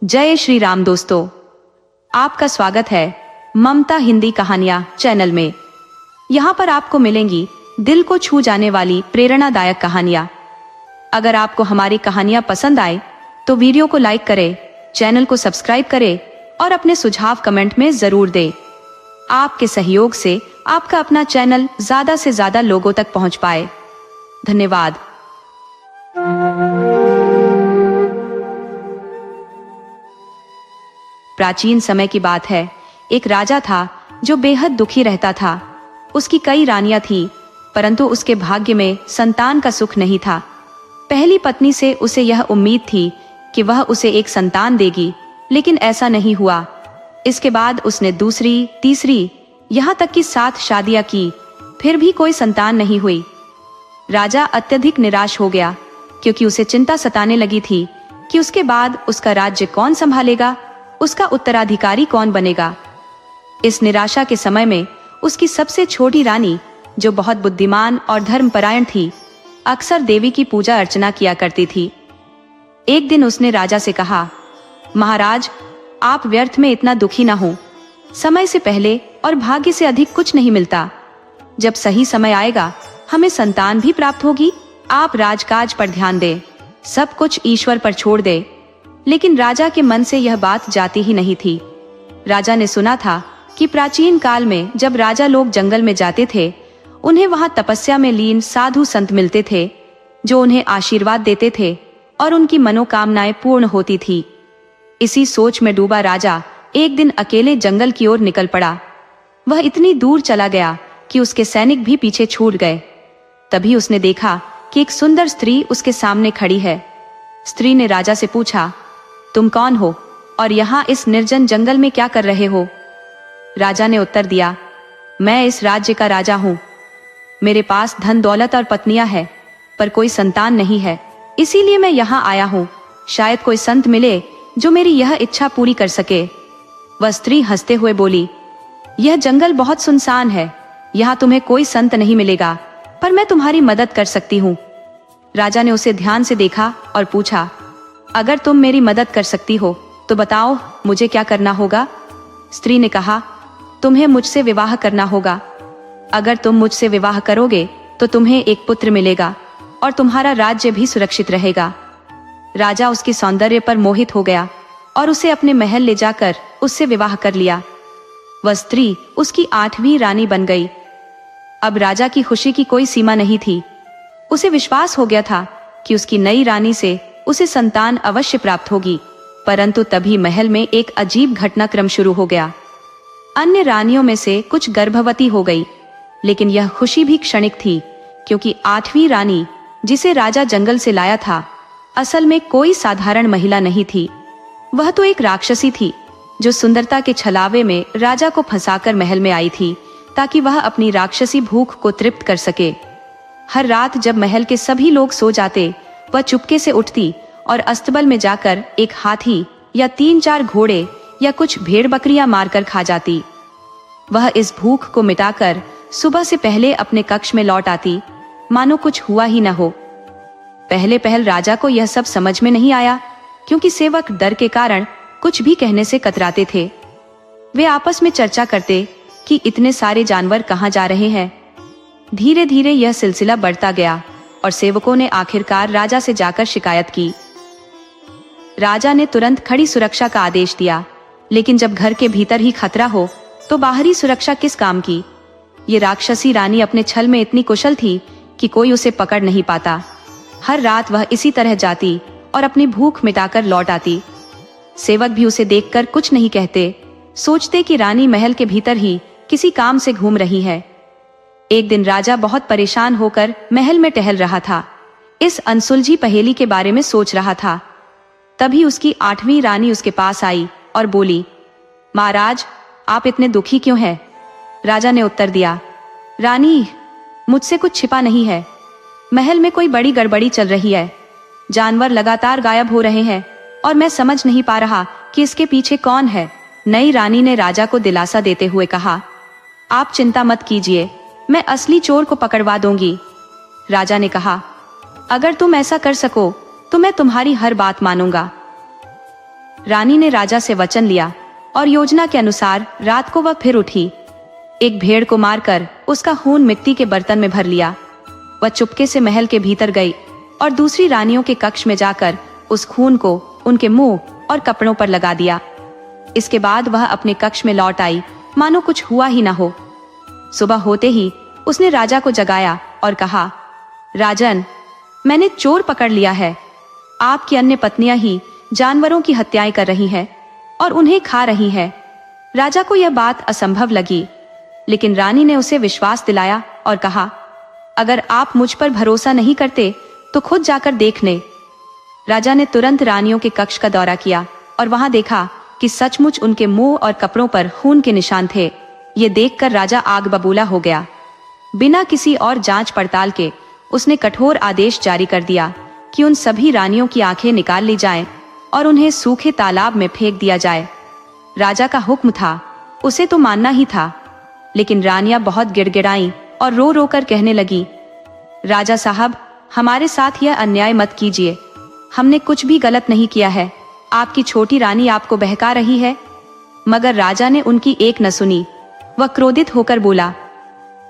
जय श्री राम दोस्तों, आपका स्वागत है ममता हिंदी कहानियां चैनल में। यहाँ पर आपको मिलेंगी दिल को छू जाने वाली प्रेरणादायक कहानियां। अगर आपको हमारी कहानियां पसंद आए तो वीडियो को लाइक करें, चैनल को सब्सक्राइब करें और अपने सुझाव कमेंट में जरूर दें। आपके सहयोग से आपका अपना चैनल ज्यादा से ज्यादा लोगों तक पहुंच पाए। धन्यवाद। प्राचीन समय की बात है। एक राजा था जो बेहद दुखी रहता था। उसकी कई रानियां थीं, परंतु उसके भाग्य में संतान का सुख नहीं था। पहली पत्नी से उसे यह उम्मीद थी कि वह उसे एक संतान देगी, लेकिन ऐसा नहीं हुआ। इसके बाद उसने दूसरी, तीसरी, यहाँ तक कि 7 शादियां की, फिर भी कोई संतान नहीं हुई। राजा अत्यधिक निराश हो गया, क्योंकि उसे चिंता सताने लगी थी कि उसके बाद उसका राज्य कौन संभालेगा, उसका उत्तराधिकारी कौन बनेगा। इस निराशा के समय में उसकी सबसे छोटी रानी, जो बहुत बुद्धिमान और धर्मपरायण थी, अक्सर देवी की पूजा अर्चना किया करती थी। एक दिन उसने राजा से कहा, महाराज, आप व्यर्थ में इतना दुखी ना हो। समय से पहले और भाग्य से अधिक कुछ नहीं मिलता। जब सही समय आएगा हमें संतान भी प्राप्त होगी। आप राजकाज पर ध्यान दें, सब कुछ ईश्वर पर छोड़ दे। लेकिन राजा के मन से यह बात जाती ही नहीं थी। राजा ने सुना था कि प्राचीन काल में जब राजा लोग जंगल में जाते थे, उन्हें वहां तपस्या में लीन साधु संत मिलते थे, जो उन्हें आशीर्वाद देते थे और उनकी मनोकामनाएं पूर्ण होती थी। इसी सोच में डूबा राजा एक दिन अकेले जंगल की ओर निकल पड़ा। वह इतनी दूर चला गया कि उसके सैनिक भी पीछे छूट गए। तभी उसने देखा कि एक सुंदर स्त्री उसके सामने खड़ी है। स्त्री ने राजा से पूछा, तुम कौन हो और यहाँ इस निर्जन जंगल में क्या कर रहे हो? राजा ने उत्तर दिया, मैं इस राज्य का राजा हूँ। मेरे पास धन दौलत और पत्नियां हैं, पर कोई संतान नहीं है, इसीलिए मैं यहाँ आया हूँ। शायद कोई संत मिले जो मेरी यह इच्छा पूरी कर सके। वह स्त्री हंसते हुए बोली, यह जंगल बहुत सुनसान है, यहाँ तुम्हें कोई संत नहीं मिलेगा, पर मैं तुम्हारी मदद कर सकती हूँ। राजा ने उसे ध्यान से देखा और पूछा, अगर तुम मेरी मदद कर सकती हो तो बताओ मुझे क्या करना होगा? स्त्री ने कहा, तुम्हें मुझसे विवाह करना होगा। अगर तुम मुझसे विवाह करोगे तो तुम्हें एक पुत्र मिलेगा और तुम्हारा राज्य भी सुरक्षित रहेगा। राजा उसके सौंदर्य पर मोहित हो गया और उसे अपने महल ले जाकर उससे विवाह कर लिया। वह स्त्री उसकी 8वीं रानी बन गई। अब राजा की खुशी की कोई सीमा नहीं थी। उसे विश्वास हो गया था कि उसकी नई रानी से उसे संतान अवश्य प्राप्त होगी। परंतु तभी महल में एक अजीब घटनाक्रम शुरू हो गया। अन्य रानियों में से कुछ गर्भवती हो गई, लेकिन यह खुशी भी क्षणिक थी, क्योंकि 8वीं रानी, जिसे राजा जंगल से लाया था, असल में कोई साधारण महिला नहीं थी। वह तो एक राक्षसी थी, जो सुंदरता के छलावे में राजा को फंसाकर महल में आई थी, ताकि वह अपनी राक्षसी भूख को तृप्त कर सके। हर रात जब महल के सभी लोग सो जाते, वह चुपके से उठती और अस्तबल में जाकर एक हाथी या 3-4 घोड़े या कुछ भेड़ बकरियां मारकर खा जाती। वह इस भूख को मिटाकर सुबह से पहले अपने कक्ष में लौट आती, मानो कुछ हुआ ही न हो। पहले पहल राजा को यह सब समझ में नहीं आया, क्योंकि सेवक डर के कारण कुछ भी कहने से कतराते थे। वे आपस में चर्चा करते कि इतने सारे जानवर कहाँ जा रहे हैं। धीरे धीरे यह सिलसिला बढ़ता गया और सेवकों ने आखिरकार राजा से जाकर शिकायत की। राजा ने तुरंत खड़ी सुरक्षा का आदेश दिया, लेकिन जब घर के भीतर ही खतरा हो तो बाहरी सुरक्षा किस काम की? ये राक्षसी रानी अपने छल में इतनी कुशल थी कि कोई उसे पकड़ नहीं पाता। हर रात वह इसी तरह जाती और अपनी भूख मिटाकर लौट आती। सेवक भी उसे देखकर कुछ नहीं कहते, सोचते कि रानी महल के भीतर ही किसी काम से घूम रही है। एक दिन राजा बहुत परेशान होकर महल में टहल रहा था। इस अनसुलझी पहेली के बारे में सोच रहा था। तभी उसकी 8वीं रानी उसके पास आई और बोली, महाराज, आप इतने दुखी क्यों हैं? राजा ने उत्तर दिया, रानी, मुझसे कुछ छिपा नहीं है। महल में कोई बड़ी गड़बड़ी चल रही है। जानवर लगातार गायब हो रहे हैं और मैं समझ नहीं पा रहा कि इसके पीछे कौन है। नई रानी ने राजा को दिलासा देते हुए कहा, आप चिंता मत कीजिए, मैं असली चोर को पकड़वा दूंगी। राजा ने कहा, अगर तुम ऐसा कर सको तो मैं तुम्हारी हर बात मानूंगा। रानी ने राजा से वचन लिया और योजना के अनुसार रात को वह फिर उठी। एक भेड़ को मारकर उसका खून मिट्टी के बर्तन में भर लिया। वह चुपके से महल के भीतर गई और दूसरी रानियों के कक्ष में जाकर उस खून को उनके मुंह और कपड़ों पर लगा दिया। इसके बाद वह अपने कक्ष में लौट आई, मानो कुछ हुआ ही ना हो। सुबह होते ही उसने राजा को जगाया और कहा, राजन, मैंने चोर पकड़ लिया है। आपकी अन्य पत्नियां ही जानवरों की हत्याएं कर रही हैं और उन्हें खा रही हैं। राजा को यह बात असंभव लगी, लेकिन रानी ने उसे विश्वास दिलाया और कहा, अगर आप मुझ पर भरोसा नहीं करते तो खुद जाकर देख ले। राजा ने तुरंत रानियों के कक्ष का दौरा किया और वहां देखा कि सचमुच उनके मुंह और कपड़ों पर खून के निशान थे। ये देखकर राजा आग बबूला हो गया। बिना किसी और जांच पड़ताल के उसने कठोर आदेश जारी कर दिया कि उन सभी रानियों की आंखें निकाल ली जाएं और उन्हें सूखे तालाब में फेंक दिया जाए। राजा का हुक्म था, उसे तो मानना ही था, लेकिन रानियां बहुत गिड़गिड़ाईं और रो रो कर कहने लगी, राजा साहब, हमारे साथ यह अन्याय मत कीजिए। हमने कुछ भी गलत नहीं किया है। आपकी छोटी रानी आपको बहका रही है। मगर राजा ने उनकी एक न सुनी। वह क्रोधित होकर बोला,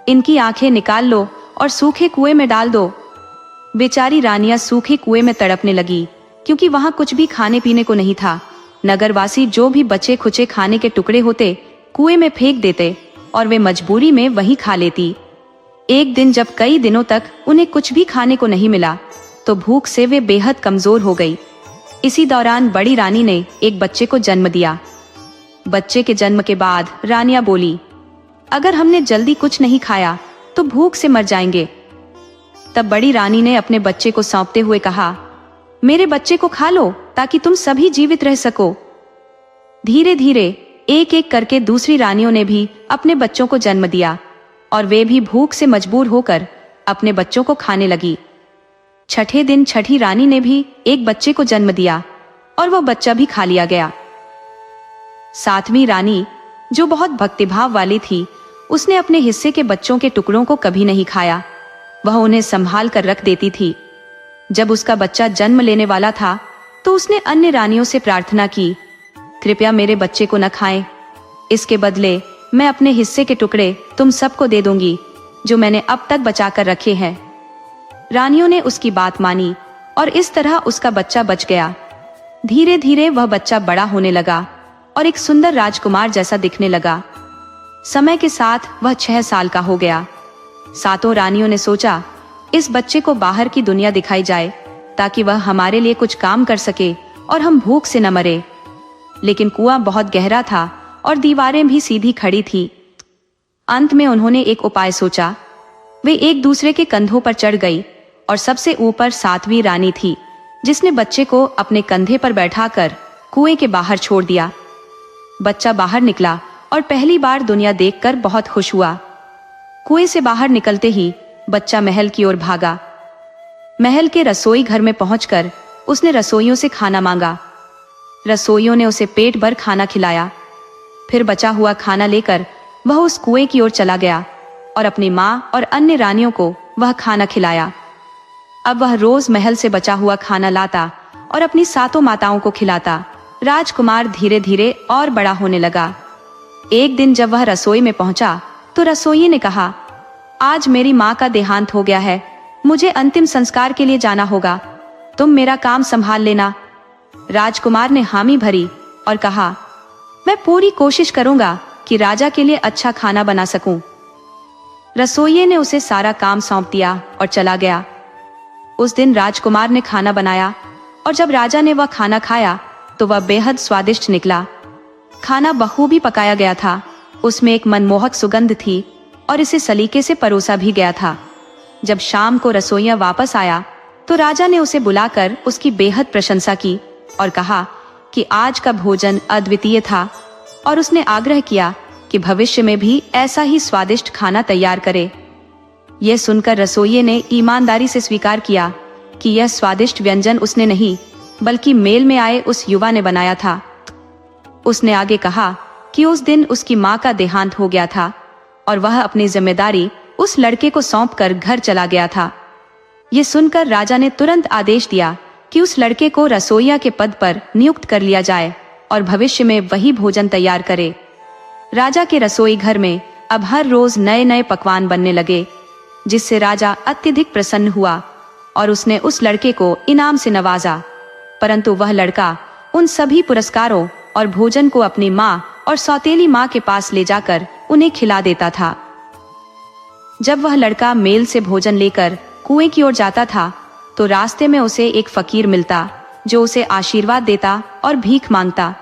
इनकी आंखें निकाल लो और सूखे कुएं में डाल दो। बेचारी रानियां सूखे कुएं में तड़पने लगी, क्योंकि वहां कुछ भी खाने पीने को नहीं था। नगरवासी जो भी बचे खुचे खाने के टुकड़े होते कुएं में फेंक देते और वे मजबूरी में वही खा लेती। एक दिन जब कई दिनों तक उन्हें कुछ भी खाने को नहीं मिला तो भूख से वे बेहद कमजोर हो गई। इसी दौरान बड़ी रानी ने एक बच्चे को जन्म दिया। बच्चे के जन्म के बाद रानियां बोली, अगर हमने जल्दी कुछ नहीं खाया तो भूख से मर जाएंगे। तब बड़ी रानी ने अपने बच्चे को सौंपते हुए कहा, मेरे बच्चे को खा लो ताकि तुम सभी जीवित रह सको। धीरे धीरे एक एक करके दूसरी रानियों ने भी अपने बच्चों को जन्म दिया और वे भी भूख से मजबूर होकर अपने बच्चों को खाने लगी। छठे दिन छठी रानी ने भी एक बच्चे को जन्म दिया और वह बच्चा भी खा लिया गया। सातवीं रानी, जो बहुत भक्तिभाव वाली थी, उसने अपने हिस्से के बच्चों के टुकड़ों को कभी नहीं खाया। वह उन्हें संभाल कर रख देती थी। जब उसका बच्चा जन्म लेने वाला था तो उसने अन्य रानियों से प्रार्थना की, कृपया मेरे बच्चे को न खाएं। इसके बदले मैं अपने हिस्से के टुकड़े तुम सबको दे दूंगी जो मैंने अब तक बचा कर रखे हैं। रानियों ने उसकी बात मानी और इस तरह उसका बच्चा बच गया। धीरे धीरे वह बच्चा बड़ा होने लगा और एक सुंदर राजकुमार जैसा दिखने लगा। समय के साथ वह 6 साल का हो गया। सातों रानियों ने सोचा, इस बच्चे को बाहर की दुनिया दिखाई जाए ताकि वह हमारे लिए कुछ काम कर सके और हम भूख से न मरे। लेकिन कुआं बहुत गहरा था और दीवारें भी सीधी खड़ी थी। अंत में उन्होंने एक उपाय सोचा। वे एक दूसरे के कंधों पर चढ़ गई और सबसे ऊपर सातवीं रानी थी, जिसने बच्चे को अपने कंधे पर बैठाकर कुएं के बाहर छोड़ दिया। बच्चा बाहर निकला और पहली बार दुनिया देखकर बहुत खुश हुआ। कुएं से बाहर निकलते ही बच्चा महल की ओर भागा। महल के रसोई घर में पहुंचकर उसने रसोइयों से खाना मांगा। रसोइयों ने उसे पेट भर खाना खिलाया। फिर बचा हुआ खाना लेकर वह उस कुएं की ओर चला गया और अपनी माँ और अन्य रानियों को वह खाना खिलाया। अब वह रोज महल से बचा हुआ खाना लाता और अपनी सातों माताओं को खिलाता। राजकुमार धीरे धीरे और बड़ा होने लगा। एक दिन जब वह रसोई में पहुंचा तो रसोई ने कहा, आज मेरी माँ का देहांत हो गया है, मुझे अंतिम संस्कार के लिए जाना होगा, तुम मेरा काम संभाल लेना। राजकुमार ने हामी भरी और कहा, मैं पूरी कोशिश करूंगा कि राजा के लिए अच्छा खाना बना सकूं। रसोइये ने उसे सारा काम सौंप दिया और चला गया। उस दिन राजकुमार ने खाना बनाया और जब राजा ने वह खाना खाया तो वह बेहद स्वादिष्ट निकला। खाना बखूबी पकाया गया था। उसमें एक मनमोहक सुगंध थी और इसे सलीके से परोसा भी गया था। जब शाम को रसोइया वापस आया तो राजा ने उसे बुलाकर उसकी बेहद प्रशंसा की और कहा कि आज का भोजन अद्वितीय था और उसने आग्रह किया कि भविष्य में भी ऐसा ही स्वादिष्ट खाना तैयार करे। यह सुनकर रसोइये ने ईमानदारी से स्वीकार किया कि यह स्वादिष्ट व्यंजन उसने नहीं बल्कि मेल में आए उस युवा ने बनाया था। उसने आगे कहा कि उस दिन उसकी माँ का देहांत हो गया था और वह अपनी जिम्मेदारी उस लड़के को सौंपकर घर चला गया था। ये सुनकर राजा ने तुरंत आदेश दिया कि उस लड़के को रसोइया के पद पर नियुक्त कर लिया जाए और भविष्य में वही भोजन तैयार करे। राजा के रसोई घर में अब हर रोज नए नए पकवान बनने लगे, जिससे राजा अत्यधिक प्रसन्न हुआ और उसने उस लड़के को इनाम से नवाजा। परंतु वह लड़का उन सभी पुरस्कारों और भोजन को अपनी माँ और सौतेली माँ के पास ले जाकर उन्हें खिला देता था। जब वह लड़का मेल से भोजन लेकर कुएं की ओर जाता था तो रास्ते में उसे एक फकीर मिलता जो उसे आशीर्वाद देता और भीख मांगता।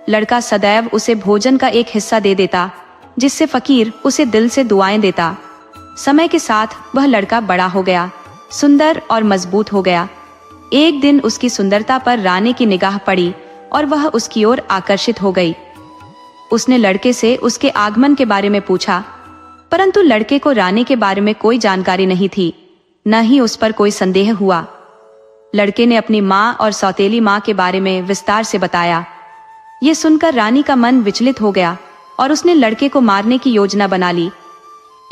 लड़का सदैव उसे भोजन का एक हिस्सा दे देता, जिससे फकीर उसे दिल से दुआएं देता। समय के साथ वह लड़का बड़ा हो गया, सुंदर और मजबूत हो गया। एक दिन उसकी सुंदरता पर रानी की निगाह पड़ी और वह उसकी ओर आकर्षित हो गई। उसने लड़के से उसके आगमन के बारे में पूछा, परंतु लड़के को रानी के बारे में कोई जानकारी नहीं थी, न ही उस पर कोई संदेह हुआ। लड़के ने अपनी माँ और सौतेली माँ के बारे में विस्तार से बताया। ये सुनकर रानी का मन विचलित हो गया और उसने लड़के को मारने की योजना बना ली।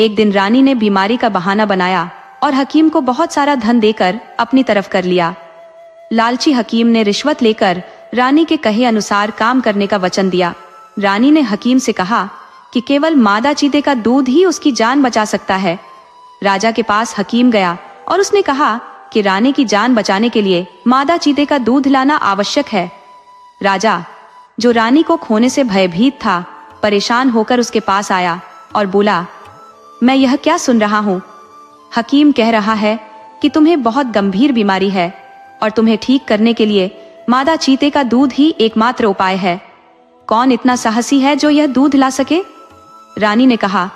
एक दिन रानी ने बीमारी का बहाना बनाया और हकीम को बहुत सारा धन देकर अपनी तरफ कर लिया। लालची हकीम ने रिश्वत लेकर रानी के कहे अनुसार काम करने का वचन दिया। रानी ने हकीम से कहा कि केवल मादा चीते का दूध ही उसकी जान बचा सकता है। राजा के पास हकीम गया और उसने कहा कि रानी की जान बचाने के लिए मादा चीते का दूध लाना आवश्यक है। राजा, जो रानी को खोने से भयभीत था, परेशान होकर उसके पास आया और बोला, मैं यह क्या सुन रहा हूँ? हकीम कह रहा है कि तुम्हें बहुत गंभीर बीमारी है और तुम्हें ठीक करने के लिए मादा चीते का दूध ही एकमात्र उपाय है। कौन इतना साहसी है जो यह दूध ला सके? रानी ने कहा,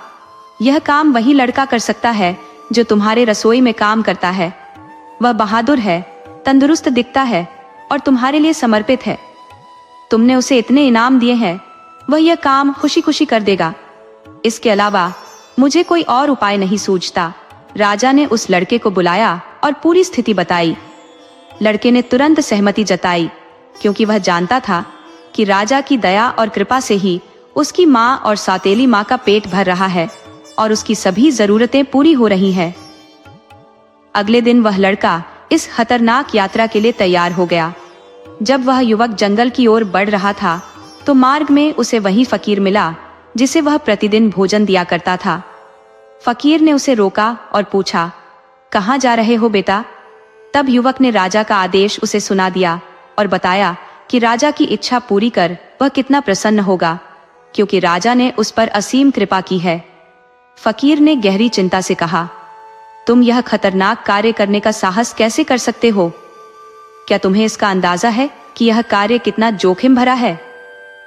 यह काम वही लड़का कर सकता है जो तुम्हारे रसोई में काम करता है। वह बहादुर है, तंदुरुस्त दिखता है और तुम्हारे लिए समर्पित है। तुमने उसे इतने इनाम दिए हैं, वह यह काम खुशी खुशी कर देगा। इसके अलावा मुझे कोई और उपाय नहीं सूझता। राजा ने उस लड़के को बुलाया और पूरी स्थिति बताई। लड़के ने तुरंत सहमति जताई, क्योंकि वह जानता था कि राजा की दया और कृपा से ही उसकी माँ और सौतेली माँ का पेट भर रहा है और उसकी सभी जरूरतें पूरी हो रही हैं। अगले दिन वह लड़का इस खतरनाक यात्रा के लिए तैयार हो गया। जब वह युवक जंगल की ओर बढ़ रहा था तो मार्ग में उसे वही फकीर मिला जिसे वह प्रतिदिन भोजन दिया करता था। फकीर ने उसे रोका और पूछा, कहाँ जा रहे हो बेटा? तब युवक ने राजा का आदेश उसे सुना दिया और बताया कि राजा की इच्छा पूरी कर वह कितना प्रसन्न होगा, क्योंकि राजा ने उस पर असीम कृपा की है। फकीर ने गहरी चिंता से कहा, तुम यह खतरनाक कार्य करने का साहस कैसे कर सकते हो? क्या तुम्हें इसका अंदाजा है कि यह कार्य कितना जोखिम भरा है?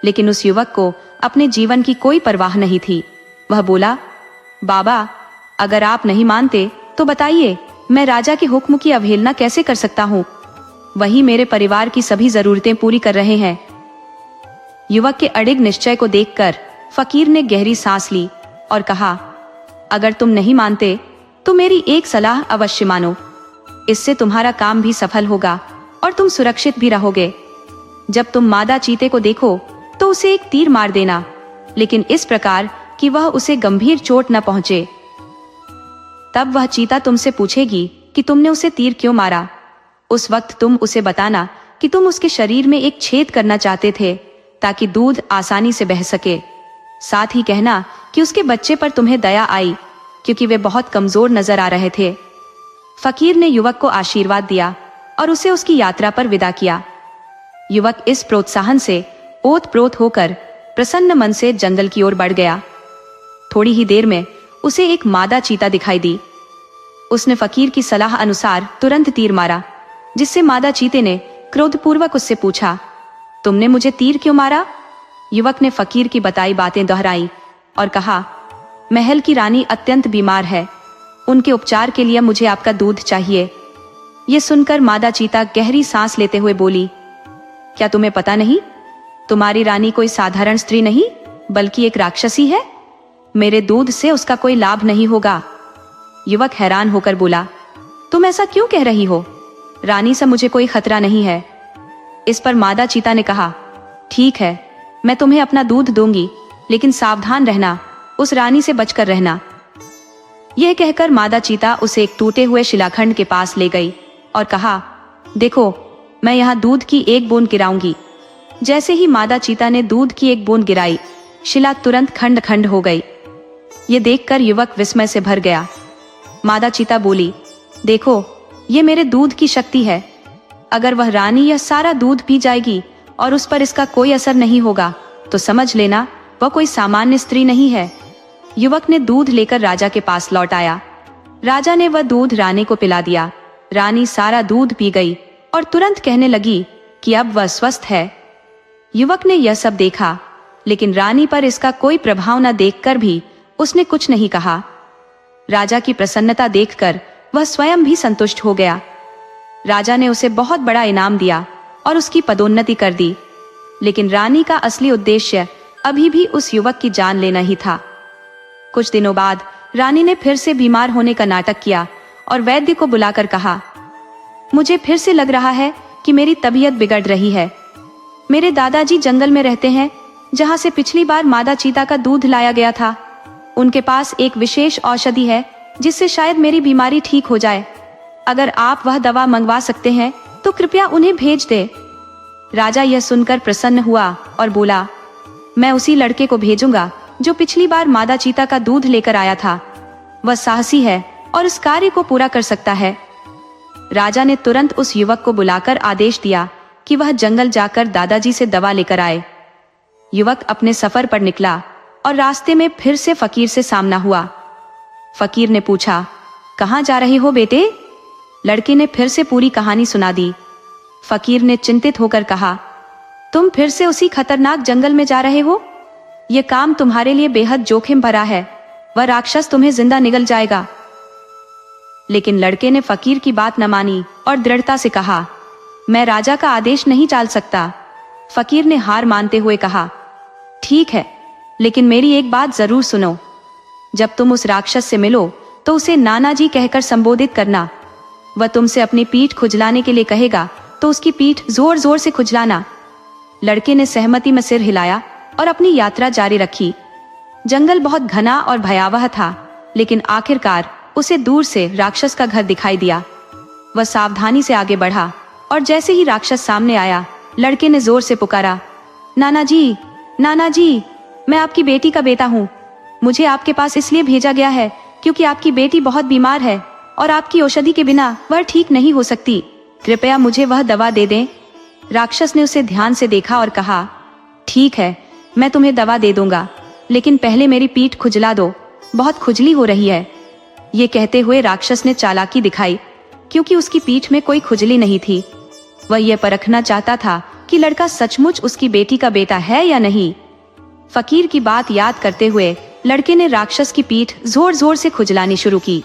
लेकिन उस युवक को अपने जीवन की कोई परवाह नहीं थी। वह बोला, बाबा, अगर आप नहीं मानते तो बताइए, मैं राजा के हुक्म की अवहेलना कैसे कर सकता हूँ? वही मेरे परिवार की सभी जरूरतें पूरी कर रहे हैं। युवक के अडिग निश्चय को देखकर फकीर ने गहरी सांस ली और कहा, अगर तुम नहीं मानते तो मेरी एक सलाह अवश्य मानो। इससे तुम्हारा काम भी सफल होगा और तुम सुरक्षित भी रहोगे। जब तुम मादा चीते को देखो तो उसे एक तीर मार देना, लेकिन इस प्रकार कि वह उसे गंभीर चोट न पहुंचे। तब वह चीता तुमसे पूछेगी कि तुमने उसे तीर क्यों मारा। उस वक्त तुम उसे बताना कि तुम उसके शरीर में एक छेद करना चाहते थे ताकि दूध आसानी से बह सके। साथ ही कहना कि उसके बच्चे पर तुम्हें दया आई, क्योंकि वे बहुत कमजोर नजर आ रहे थे। फकीर ने युवक को आशीर्वाद दिया और उसे उसकी यात्रा पर विदा किया। युवक इस प्रोत्साहन से ओत-प्रोत होकर प्रसन्न मन से जंगल की ओर बढ़ गया। थोड़ी ही देर में उसे एक मादा चीता दिखाई दी। उसने फकीर की सलाह अनुसार तुरंत तीर मारा, जिससे मादा चीते ने क्रोधपूर्वक उससे पूछा, तुमने मुझे तीर क्यों मारा? युवक ने फकीर की बताई बातें दोहराई और कहा, महल की रानी अत्यंत बीमार है, उनके उपचार के लिए मुझे आपका दूध चाहिए। ये सुनकर मादा चीता गहरी सांस लेते हुए बोली, क्या तुम्हें पता नहीं, तुम्हारी रानी कोई साधारण स्त्री नहीं बल्कि एक राक्षसी है। मेरे दूध से उसका कोई लाभ नहीं होगा। युवक हैरान होकर बोला, तुम ऐसा क्यों कह रही हो? रानी से मुझे कोई खतरा नहीं है। इस पर मादा चीता ने कहा, ठीक है, मैं तुम्हें अपना दूध दूंगी, लेकिन सावधान रहना, उस रानी से बचकर रहना। यह कहकर मादा चीता उसे एक टूटे हुए शिलाखंड के पास ले गई और कहा, देखो, मैं यहाँ दूध की एक बूंद गिराऊंगी। जैसे ही मादा चीता ने दूध की एक बूंद गिराई, शिला तुरंत खंड खंड हो गई। ये देखकर युवक विस्मय से भर गया। मादा चीता बोली, देखो, ये मेरे दूध की शक्ति है। अगर वह रानी यह सारा दूध पी जाएगी और उस पर इसका कोई असर नहीं होगा तो समझ लेना वह कोई सामान्य स्त्री नहीं है। युवक ने दूध लेकर राजा के पास लौट आया। राजा ने वह दूध रानी को पिला दिया। रानी सारा दूध पी गई और तुरंत कहने लगी कि अब वह स्वस्थ है। युवक ने यह सब देखा, लेकिन रानी पर इसका कोई प्रभाव न देखकर भी उसने कुछ नहीं कहा। राजा की प्रसन्नता देखकर वह स्वयं भी संतुष्ट हो गया। राजा ने उसे बहुत बड़ा इनाम दिया और उसकी पदोन्नति कर दी। लेकिन रानी का असली उद्देश्य अभी भी उस युवक की जान लेना ही था। कुछ दिनों बाद रानी ने फिर से बीमार होने का नाटक किया और वैद्य को बुलाकर कहा, मुझे फिर से लग रहा है कि मेरी तबीयत बिगड़ रही है। मेरे दादाजी जंगल में रहते हैं, जहां से पिछली बार मादा चीता का दूध लाया गया था। उनके पास एक विशेष औषधि है जिससे शायद मेरी बीमारी ठीक हो जाए। अगर आप वह दवा मंगवा सकते हैं तो कृपया उन्हें भेज दे। राजा यह सुनकर प्रसन्न हुआ और बोला, मैं उसी लड़के को भेजूंगा जो पिछली बार मादा चीता का दूध लेकर आया था। वह साहसी है और इस कार्य को पूरा कर सकता है। राजा ने तुरंत उस युवक को बुलाकर आदेश दिया कि वह जंगल जाकर दादाजी से दवा लेकर आए। युवक अपने सफर पर निकला और रास्ते में फिर से फकीर से सामना हुआ। फकीर ने पूछा, कहाँ जा रहे हो बेटे? लड़के ने फिर से पूरी कहानी सुना दी। फकीर ने चिंतित होकर कहा, तुम फिर से उसी खतरनाक जंगल में जा रहे हो? यह काम तुम्हारे लिए बेहद जोखिम भरा है। वह राक्षस तुम्हें जिंदा निगल जाएगा। लेकिन लड़के ने फकीर की बात न मानी और दृढ़ता से कहा, मैं राजा का आदेश नहीं टाल सकता। फकीर ने हार मानते हुए कहा, ठीक है, लेकिन मेरी एक बात जरूर सुनो। जब तुम उस राक्षस से मिलो तो उसे नाना जी कहकर संबोधित करना। वह तुमसे अपनी पीठ खुजलाने के लिए कहेगा तो उसकी पीठ जोर जोर से खुजलाना। लड़के ने सहमति में सिर हिलाया और अपनी यात्रा जारी रखी। जंगल बहुत घना और भयावह था, लेकिन आखिरकार उसे दूर से राक्षस का घर दिखाई दिया। वह सावधानी से आगे बढ़ा और जैसे ही राक्षस सामने आया, लड़के ने जोर से पुकारा, नाना जी, नाना जी, मैं आपकी बेटी का बेटा हूँ। मुझे आपके पास इसलिए भेजा गया है क्योंकि आपकी बेटी बहुत बीमार है और आपकी औषधि के बिना वह ठीक नहीं हो सकती। कृपया मुझे वह दवा दे दें। राक्षस ने उसे ध्यान से देखा और कहा, ठीक है, मैं तुम्हें दवा दे दूंगा, लेकिन पहले मेरी पीठ खुजला दो, बहुत खुजली हो रही है। ये कहते हुए राक्षस ने चालाकी दिखाई, क्योंकि उसकी पीठ में कोई खुजली नहीं थी। वह यह परखना चाहता था कि लड़का सचमुच उसकी बेटी का बेटा है या नहीं। फकीर की बात याद करते हुए लड़के ने राक्षस की पीठ जोर जोर से खुजलानी शुरू की।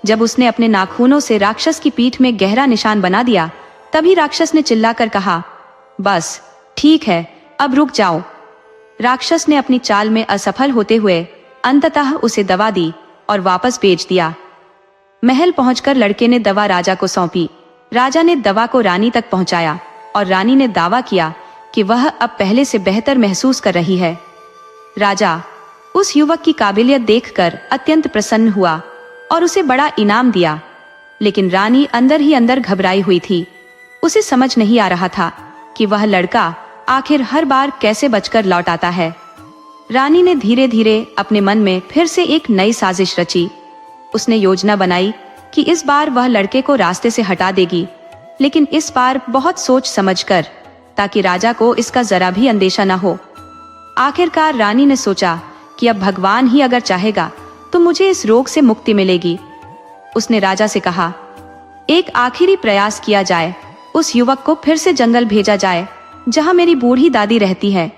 जब उसने अपने नाखूनों से राक्षस की पीठ में गहरा निशान बना दिया, तभी राक्षस ने चिल्लाकर कहा, बस ठीक है, अब रुक जाओ। राक्षस ने अपनी चाल में असफल होते हुए अंततः उसे दवा दी और वापस भेज दिया। महल पहुंचकर लड़के ने दवा राजा को सौंपी। राजा ने दवा को रानी तक पहुंचाया और रानी ने दावा किया कि वह अब पहले से बेहतर महसूस कर रही है। राजा उस युवक की काबिलियत देखकर अत्यंत प्रसन्न हुआ और उसे बड़ा इनाम दिया, लेकिन रानी अंदर ही अंदर घबराई हुई थी। उसे समझ नहीं आ रहा था कि वह लड़का आखिर हर बार कैसे बचकर लौट आता है। रानी ने धीरे धीरे अपने मन में फिर से एक नई साजिश रची। उसने योजना बनाई कि इस बार वह लड़के को रास्ते से हटा देगी, लेकिन इस बार बहुत सोच समझकर, ताकि राजा को इसका जरा भी अंदेशा न हो। आखिरकार रानी ने सोचा कि अब भगवान ही अगर चाहेगा तो मुझे इस रोग से मुक्ति मिलेगी। उसने राजा से कहा, एक आखिरी प्रयास किया जाए, उस युवक को फिर से जंगल भेजा जाए जहां मेरी बूढ़ी दादी रहती है।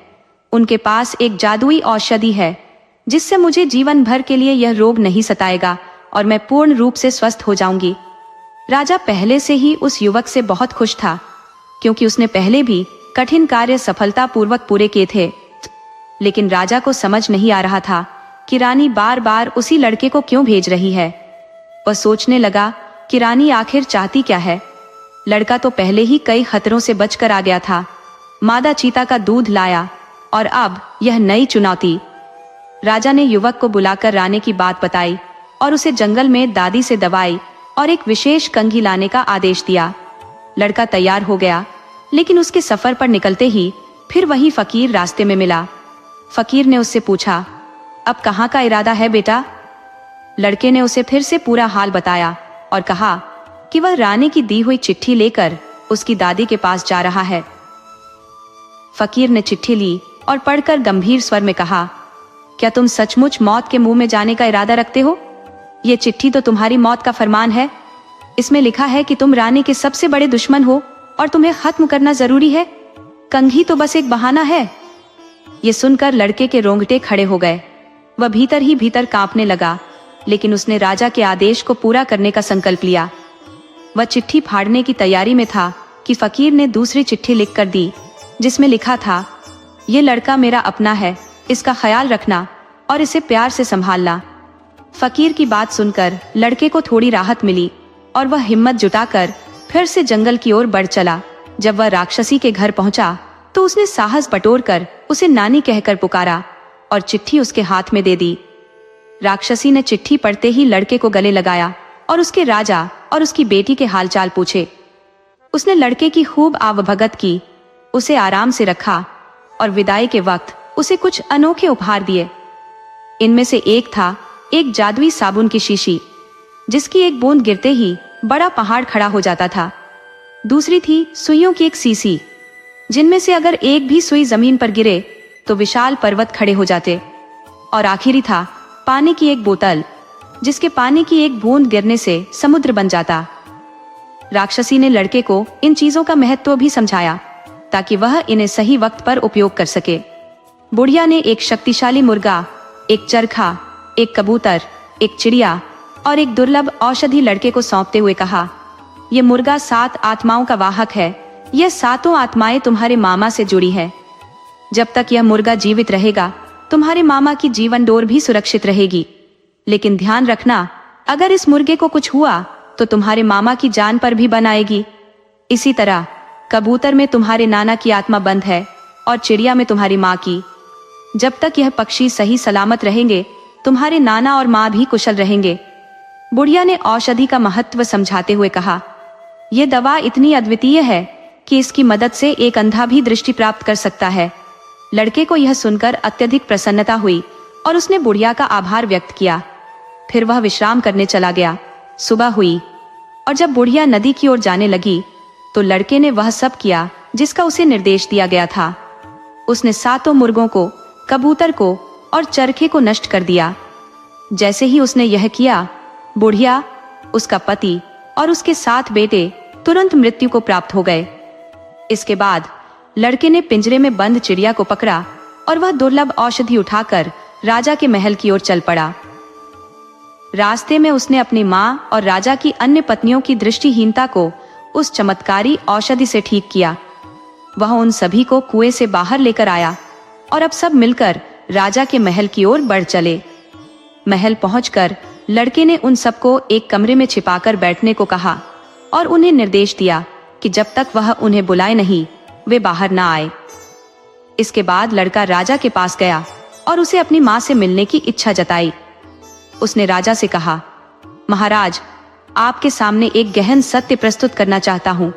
उनके पास एक जादुई औषधि है जिससे मुझे जीवन भर के लिए यह रोग नहीं सताएगा और मैं पूर्ण रूप से स्वस्थ हो जाऊंगी। राजा पहले से ही उस युवक से बहुत खुश था, क्योंकि उसने पहले भी कठिन कार्य सफलतापूर्वक पूरे किए थे। लेकिन राजा को समझ नहीं आ रहा था कि रानी बार बार उसी लड़के को क्यों भेज रही है। वह सोचने लगा कि रानी आखिर चाहती क्या है। लड़का तो पहले ही कई खतरों से बचकर आ गया था, मादा चीता का दूध लाया और अब यह नई चुनौती। राजा ने युवक को बुलाकर रानी की बात बताई और उसे जंगल में दादी से दवाई और एक विशेष कंघी लाने का आदेश दिया। लड़का तैयार हो गया, लेकिन उसके सफर पर निकलते ही फिर वही फकीर रास्ते में मिला। फकीर ने उससे पूछा, अब कहाँ का इरादा है बेटा? लड़के ने उसे फिर से पूरा हाल बताया और कहा कि वह रानी की दी हुई चिट्ठी लेकर उसकी दादी के पास जा रहा है। फकीर ने चिट्ठी ली और पढ़कर गंभीर स्वर में कहा, क्या तुम सचमुच मौत के मुंह में जाने का इरादा रखते हो? ये चिट्ठी तो तुम्हारी मौत का फरमान है। इसमें लिखा है कि तुम रानी के सबसे बड़े दुश्मन हो और तुम्हें खत्म करना जरूरी है। कंघी तो बस एक बहाना है। ये सुनकर लड़के के रोंगटे खड़े हो गए। वह भीतर ही भीतर कांपने लगा, लेकिन उसने राजा के आदेश को पूरा करने का संकल्प लिया। वह चिट्ठी फाड़ने की तैयारी में था कि फकीर ने दूसरी चिट्ठी लिख कर दी, जिसमें लिखा था, ये लड़का मेरा अपना है, इसका ख्याल रखना और इसे प्यार से संभालना। फकीर की बात सुनकर लड़के को थोड़ी राहत मिली और वह हिम्मत जुटाकर फिर से जंगल की ओर बढ़ चला। जब वह राक्षसी के घर पहुंचा तो उसने साहस बटोरकर उसे नानी कहकर पुकारा और चिट्ठी उसके हाथ में दे दी। राक्षसी ने चिट्ठी पढ़ते ही लड़के को गले लगाया और उसके राजा और उसकी बेटी के हालचाल पूछे। उसने लड़के की खूब आवभगत की, उसे आराम से रखा और विदाई के वक्त उसे कुछ अनोखे उपहार दिए। इनमें से एक था एक जादुई साबुन की शीशी, जिसकी एक बूंद गिरते ही बड़ा पहाड़ खड़ा हो जाता था। दूसरी थी सुइयों की एक सीसी, जिनमें से अगर एक भी सुई जमीन पर गिरे तो विशाल पर्वत खड़े हो जाते। और आखिरी था पानी की एक बोतल, जिसके पानी की एक बूंद गिरने से समुद्र बन जाता। राक्षसी ने लड़के को इन चीजों का महत्व भी समझाया ताकि वह इन्हें सही वक्त पर उपयोग कर सके। बुढ़िया ने एक शक्तिशाली मुर्गा, एक चरखा, एक कबूतर, एक चिड़िया और एक दुर्लभ औषधि लड़के को सौंपते हुए कहा, यह मुर्गा 7 आत्माओं का वाहक है। यह 7 आत्माएं तुम्हारे मामा से जुड़ी है। जब तक यह मुर्गा जीवित रहेगा तुम्हारे मामा की जीवन डोर भी सुरक्षित रहेगी। लेकिन ध्यान रखना, अगर इस मुर्गे को कुछ हुआ तो तुम्हारे मामा की जान पर भी बन आएगी। इसी तरह कबूतर में तुम्हारे नाना की आत्मा बंद है और चिड़िया में तुम्हारी माँ की। जब तक यह पक्षी सही सलामत रहेंगे तुम्हारे नाना और माँ भी कुशल रहेंगे। बुढ़िया ने औषधि का महत्व समझाते हुए कहा, यह दवा इतनी अद्वितीय है कि इसकी मदद से एक अंधा भी दृष्टि प्राप्त कर सकता है। लड़के को यह सुनकर अत्यधिक प्रसन्नता हुई और उसने बुढ़िया का आभार व्यक्त किया। फिर वह विश्राम करने चला गया। सुबह हुई और जब बुढ़िया नदी की ओर जाने लगी तो लड़के ने वह सब किया जिसका उसे निर्देश दिया गया था। उसने 7 मुर्गों को, कबूतर को और चरखे को नष्ट कर दिया। जैसे ही उसने यह किया, बुढ़िया, उसका पति और उसके 7 बेटे तुरंत मृत्यु को प्राप्त हो गए। इसके बाद लड़के ने पिंजरे में बंद चिड़िया को पकड़ा और वह दुर्लभ औषधि उठाकर राजा के महल की ओर चल पड़ा। रास्ते में उसने अपनी माँ और राजा की अन्य पत्नियों की दृष्टिहीनता को उस चमत्कारी औषधि से ठीक किया। वह उन सभी को कुएं से बाहर लेकर आया और अब सब मिलकर राजा के महल की ओर बढ़ चले। महल पहुंचकर लड़के ने उन सबको एक कमरे में छिपाकर बैठने को कहा और उन्हें निर्देश दिया कि जब तक वह उन्हें बुलाए नहीं वे बाहर ना आए। इसके बाद लड़का राजा के पास गया और उसे अपनी माँ से मिलने की इच्छा जताई। उसने राजा से कहा, महाराज, आपके सामने एक गहन सत्य प्रस्तुत करना चाहता हूँ,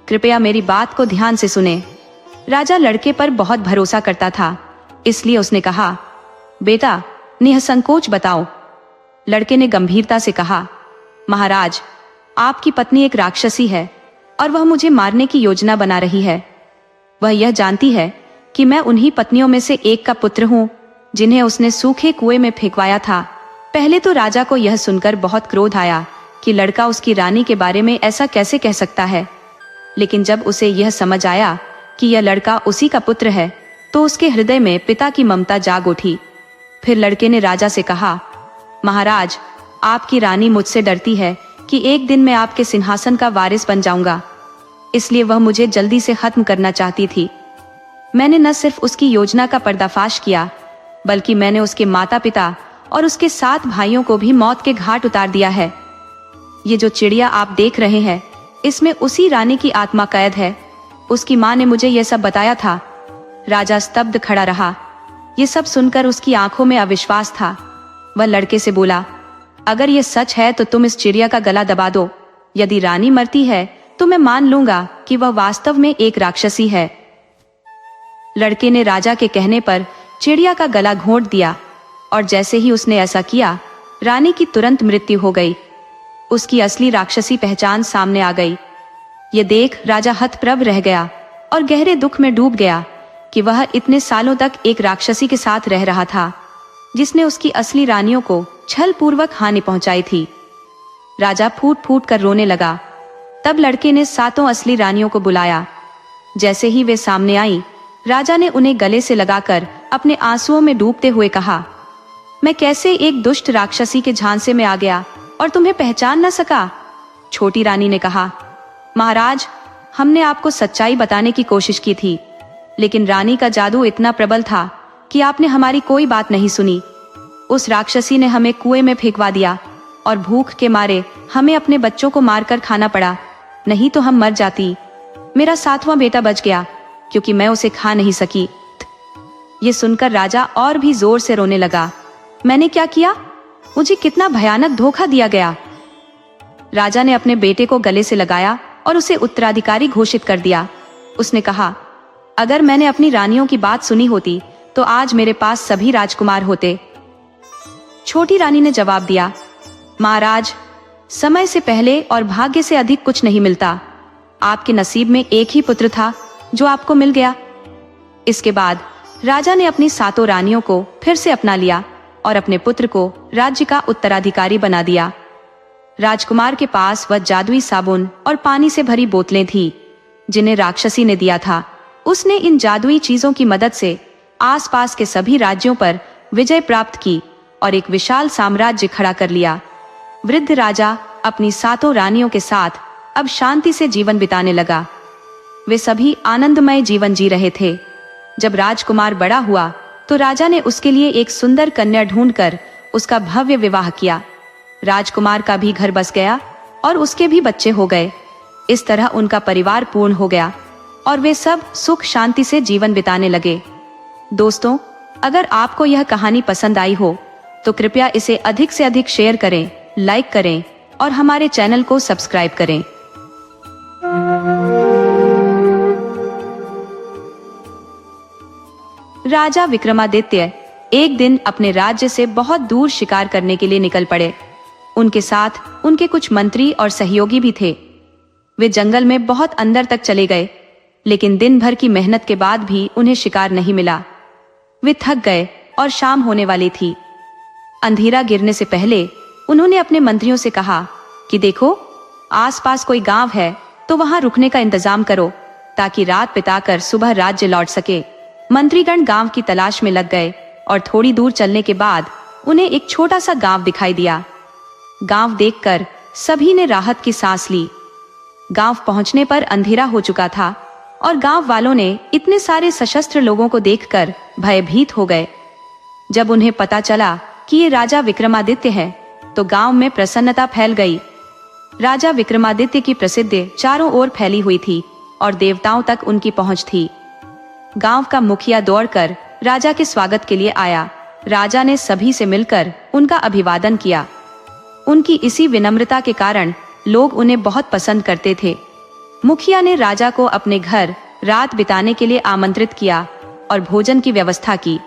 कृपया मेरी बात को ध्यान से सुने। राजा लड़के पर बहुत भरोसा करता था, इसलिए उसने कहा, बेटा निसंकोच बताओ। लड़के ने गंभीरता से कहा, महाराज, आपकी पत्नी एक राक्षसी है और वह मुझे मारने की योजना बना रही है। वह यह जानती है कि मैं उन्हीं पत्नियों में से एक का पुत्र हूँ जिन्हें उसने सूखे कुएं में फेंकवाया था। पहले तो राजा को यह सुनकर बहुत क्रोध आया कि लड़का उसकी रानी के बारे में ऐसा कैसे कह सकता है, लेकिन जब उसे यह समझ आया कि यह लड़का उसी का पुत्र है तो उसके हृदय में पिता की ममता जाग उठी। फिर लड़के ने राजा से कहा, महाराज, आपकी रानी मुझसे डरती है कि एक दिन मैं आपके सिंहासन का वारिस बन जाऊंगा, इसलिए वह मुझे जल्दी से खत्म करना चाहती थी। मैंने न सिर्फ उसकी योजना का पर्दाफाश किया, बल्कि मैंने उसके माता पिता और उसके 7 भाइयों को भी मौत के घाट उतार दिया है। ये जो चिड़िया आप देख रहे हैं, इसमें उसी रानी की आत्मा कैद है। उसकी माँ ने मुझे यह सब बताया था। राजा स्तब्ध खड़ा रहा। ये सब सुनकर उसकी आंखों में अविश्वास था। वह लड़के से बोला, अगर ये सच है तो तुम इस चिड़िया का गला दबा दो। यदि रानी मरती है तो मैं मान लूंगा कि वह वास्तव में एक राक्षसी है। लड़के ने राजा के कहने पर चिड़िया का गला घोंट दिया और जैसे ही उसने ऐसा किया, रानी की तुरंत मृत्यु हो गई। उसकी असली राक्षसी पहचान सामने आ गई। ये देख राजा हतप्रभ रह गया और गहरे दुख में डूब गया कि वह इतने सालों तक एक राक्षसी के साथ रह रहा था, जिसने उसकी असली रानियों को छल पूर्वक हानि पहुंचाई थी। राजा फूट फूट कर रोने लगा। तब लड़के ने 7 असली रानियों को बुलाया। जैसे ही वे सामने आई, राजा ने उन्हें गले से लगाकर अपने आंसुओं में डूबते हुए कहा, मैं कैसे एक दुष्ट राक्षसी के झांसे में आ गया और तुम्हें पहचान न सका। छोटी रानी ने कहा, महाराज, हमने आपको सच्चाई बताने की कोशिश की थी, लेकिन रानी का जादू इतना प्रबल था कि आपने हमारी कोई बात नहीं सुनी। उस राक्षसी ने हमें कुएं में फेंकवा दिया और भूख के मारे हमें अपने बच्चों को मारकर खाना पड़ा, नहीं तो हम मर जाती। मेरा 7वां बेटा बच गया क्योंकि मैं उसे खा नहीं सकी। ये सुनकर राजा और भी जोर से रोने लगा। मैंने क्या किया? मुझे कितना भयानक धोखा दिया गया। राजा ने अपने बेटे को गले से लगाया और उसे उत्तराधिकारी घोषित कर दिया। उसने कहा, अगर मैंने अपनी रानियों की बात सुनी होती तो आज मेरे पास सभी राजकुमार होते। छोटी रानी ने जवाब दिया, महाराज, समय से पहले और भाग्य से अधिक कुछ नहीं मिलता। आपके नसीब में एक ही पुत्र था जो आपको मिल गया। इसके बाद राजा ने अपनी 7 रानियों को फिर से अपना लिया और अपने पुत्र को राज्य का उत्तराधिकारी बना दिया। राजकुमार के पास वह जादुई साबुन और पानी से भरी बोतलें थी जिन्हें राक्षसी ने दिया था। उसने इन जादुई चीजों की मदद से आसपास के सभी राज्यों पर विजय प्राप्त की और एक विशाल साम्राज्य खड़ा कर लिया। वृद्ध राजा अपनी 7 रानियों के साथ अब शांति से जीवन बिताने लगा। वे सभी आनंदमय जीवन जी रहे थे। जब राजकुमार बड़ा हुआ तो राजा ने उसके लिए एक सुंदर कन्या ढूंढकर उसका भव्य विवाह किया। राजकुमार का भी घर बस गया और उसके भी बच्चे हो गए। इस तरह उनका परिवार पूर्ण हो गया और वे सब सुख शांति से जीवन बिताने लगे। दोस्तों, अगर आपको यह कहानी पसंद आई हो तो कृपया इसे अधिक से अधिक शेयर करें, लाइक करें और हमारे चैनल को सब्सक्राइब करें। राजा विक्रमादित्य एक दिन अपने राज्य से बहुत दूर शिकार करने के लिए निकल पड़े। उनके साथ उनके कुछ मंत्री और सहयोगी भी थे। वे जंगल में बहुत अंदर तक चले गए, लेकिन दिन भर की मेहनत के बाद भी उन्हें शिकार नहीं मिला। वे थक गए और शाम होने वाली थी। अंधेरा गिरने से पहले उन्होंने अपने मंत्रियों से कहा कि देखो, आसपास कोई गांव है तो वहां रुकने का इंतजाम करो ताकि रात बिताकर सुबह राज्य लौट सके। मंत्रीगण गांव की तलाश में लग गए और थोड़ी दूर चलने के बाद उन्हें एक छोटा सा गांव दिखाई दिया। गांव देखकर सभी ने राहत की सांस ली। गांव पहुंचने पर अंधेरा हो चुका था और गांव वालों ने इतने सारे सशस्त्र लोगों को देखकर भयभीत हो गए। जब उन्हें पता चला कि ये राजा विक्रमादित्य है तो गांव में प्रसन्नता फैल गई। राजा विक्रमादित्य की प्रसिद्धि चारों ओर फैली हुई थी और देवताओं तक उनकी पहुंच थी। गांव का मुखिया दौड़कर राजा के स्वागत के लिए आया। राजा ने सभी से मिलकर उनका अभिवादन किया। उनकी इसी विनम्रता के कारण लोग उन्हें बहुत पसंद करते थे। मुखिया ने राजा को अपने घर रात बिताने के लिए आमंत्रित किया और भोजन की व्यवस्था की।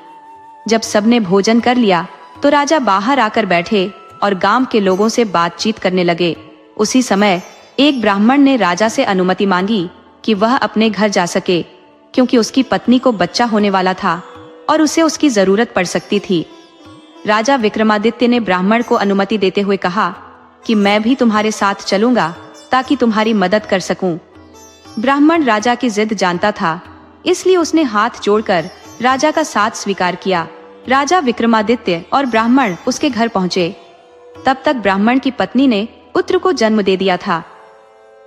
जब सबने भोजन कर लिया तो राजा बाहर आकर बैठे और गांव के लोगों से बातचीत करने लगे। उसी समय एक ब्राह्मण ने राजा से अनुमति मांगी कि वह अपने घर जा सके, क्योंकि उसकी पत्नी को बच्चा होने वाला था और उसे उसकी जरूरत पड़ सकती थी। राजा विक्रमादित्य ने ब्राह्मण को अनुमति देते हुए कहा कि मैं भी तुम्हारे साथ चलूंगा ताकि तुम्हारी मदद कर सकूं। ब्राह्मण राजा की जिद जानता था, इसलिए उसने हाथ जोड़कर राजा का साथ स्वीकार किया। राजा विक्रमादित्य और ब्राह्मण उसके घर पहुंचे। तब तक ब्राह्मण की पत्नी ने पुत्र को जन्म दे दिया था।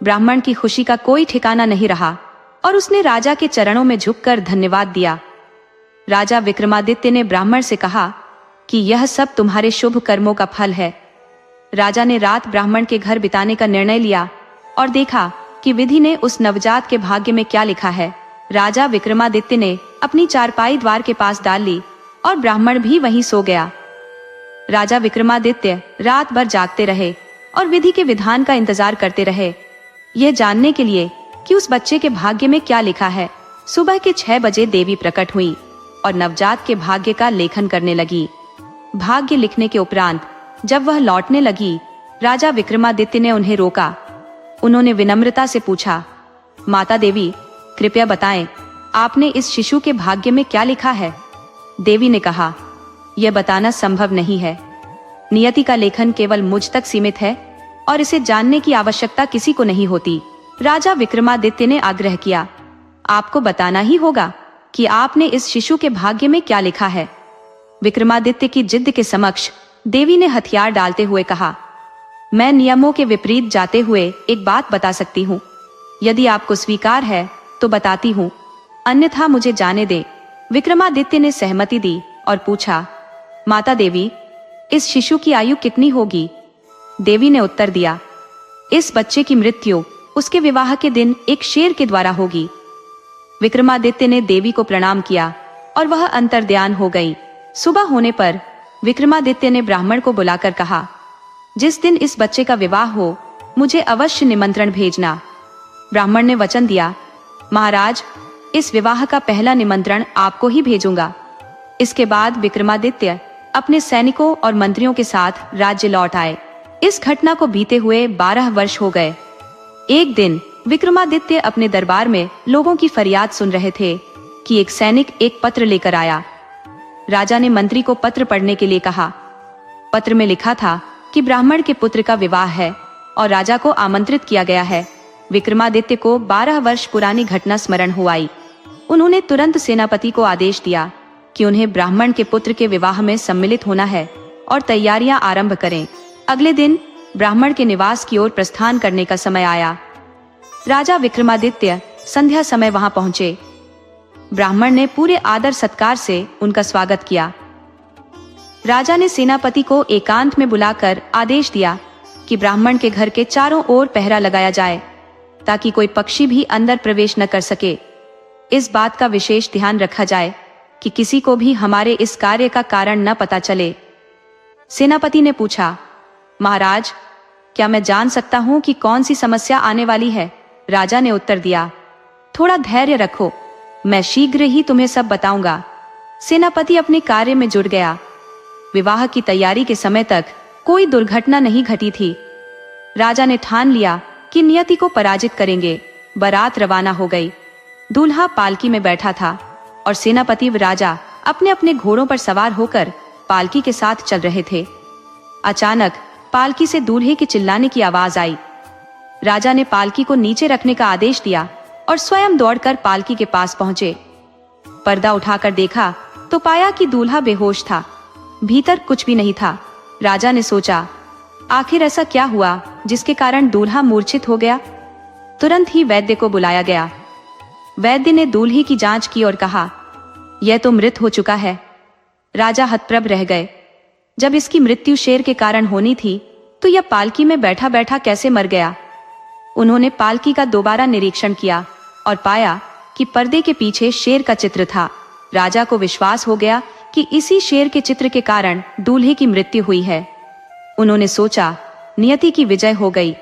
ब्राह्मण की खुशी का कोई ठिकाना नहीं रहा और उसने राजा के चरणों में झुककर धन्यवाद दिया। राजा विक्रमादित्य ने ब्राह्मण से कहा कि यह सब तुम्हारे शुभ कर्मों का फल है। राजा ने रात ब्राह्मण के घर बिताने का निर्णय लिया और देखा कि विधि ने उस नवजात के भाग्य में क्या लिखा है। राजा विक्रमादित्य ने अपनी चारपाई द्वार के पास डाल ली और ब्राह्मण भी वहीं सो गया। राजा विक्रमादित्य रात भर जागते रहे और विधि के विधान का इंतजार करते रहे, यह जानने के लिए कि उस बच्चे के भाग्य में क्या लिखा है। सुबह के 6 बजे देवी प्रकट हुई और नवजात के भाग्य का लेखन करने लगी। भाग्य लिखने के उपरांत जब वह लौटने लगी, राजा विक्रमादित्य ने उन्हें रोका। उन्होंने विनम्रता से पूछा, माता देवी, कृपया बताएं, आपने इस शिशु के भाग्य में क्या लिखा है? देवी ने कहा, यह बताना संभव नहीं है। नियति का लेखन केवल मुझ तक सीमित है और इसे जानने की आवश्यकता किसी को नहीं होती। राजा विक्रमादित्य ने आग्रह किया, आपको बताना ही होगा कि आपने इस शिशु के भाग्य में क्या लिखा है। विक्रमादित्य की जिद के समक्ष देवी ने हथियार डालते हुए कहा, मैं नियमों के विपरीत जाते हुए एक बात बता सकती हूँ। यदि आपको स्वीकार है तो बताती हूँ, अन्यथा मुझे जाने दे। विक्रमादित्य ने सहमति दी और पूछा, माता देवी, इस शिशु की आयु कितनी होगी? देवी ने उत्तर दिया, इस बच्चे की मृत्यु उसके विवाह के दिन एक शेर के द्वारा होगी। विक्रमादित्य ने देवी को प्रणाम किया और वह अंतर्ध्यान हो गई। सुबह होने पर विक्रमादित्य ने ब्राह्मण को बुलाकर कहा, जिस दिन इस बच्चे का विवाह हो मुझे अवश्य निमंत्रण भेजना। ब्राह्मण ने वचन दिया, महाराज, इस विवाह का पहला निमंत्रण आपको ही भेजूंगा। इसके बाद विक्रमादित्य अपने सैनिकों और मंत्रियों के साथ राज्य लौट आए। इस घटना को बीते हुए 12 वर्ष हो गए। एक दिन विक्रमादित्य अपने दरबार में लोगों की फरियाद सुन रहे थे कि एक सैनिक एक पत्र लेकर आया। राजा ने मंत्री को पत्र पढ़ने के लिए कहा। पत्र में लिखा था कि ब्राह्मण के पुत्र का विवाह है और राजा को आमंत्रित किया गया है। विक्रमादित्य को 12 वर्ष पुरानी घटना स्मरण हो आई। उन्होंने तुरंत सेनापति को आदेश दिया कि उन्हें ब्राह्मण के पुत्र के विवाह में सम्मिलित होना है और तैयारियां आरंभ करें। अगले दिन ब्राह्मण के निवास की ओर प्रस्थान करने का समय आया। राजा विक्रमादित्य संध्या समय वहां पहुंचे। ब्राह्मण ने पूरे आदर सत्कार से उनका स्वागत किया। राजा ने सेनापति को एकांत में बुलाकर आदेश दिया कि ब्राह्मण के घर के चारों ओर पहरा लगाया जाए ताकि कोई पक्षी भी अंदर प्रवेश न कर सके। इस बात का विशेष ध्यान रखा जाए कि किसी को भी हमारे इस कार्य का कारण न पता चले। सेनापति ने पूछा, महाराज, क्या मैं जान सकता हूं कि कौन सी समस्या आने वाली है? राजा ने उत्तर दिया, थोड़ा धैर्य रखो, मैं शीघ्र ही तुम्हें सब बताऊंगा। सेनापति अपने कार्य में जुट गया। विवाह की तैयारी के समय तक कोई दुर्घटना नहीं घटी थी। राजा ने ठान लिया कि नियति को पराजित करेंगे। बारात रवाना हो गई। दूल्हा पालकी में बैठा था और सेनापति व राजा अपने अपने घोड़ों पर सवार होकर पालकी के साथ चल रहे थे। अचानक पालकी से दूल्हे के चिल्लाने की आवाज आई। राजा ने पालकी को नीचे रखने का आदेश दिया और स्वयं दौड़कर पालकी के पास पहुंचे। पर्दा उठाकर देखा तो पाया कि दूल्हा बेहोश था। भीतर कुछ भी नहीं था। राजा ने सोचा, आखिर ऐसा क्या हुआ जिसके कारण दूल्हा मूर्छित हो गया? तुरंत ही वैद्य को बुलाया गया। वैद्य ने दूल्हे की जांच की और कहा, यह तो मृत हो चुका है। राजा हतप्रभ रह गए। जब इसकी मृत्यु शेर के कारण होनी थी तो यह पालकी में बैठा बैठा कैसे मर गया? उन्होंने पालकी का दोबारा निरीक्षण किया और पाया कि पर्दे के पीछे शेर का चित्र था। राजा को विश्वास हो गया कि इसी शेर के चित्र के कारण दूल्हे की मृत्यु हुई है। उन्होंने सोचा, नियति की विजय हो गई।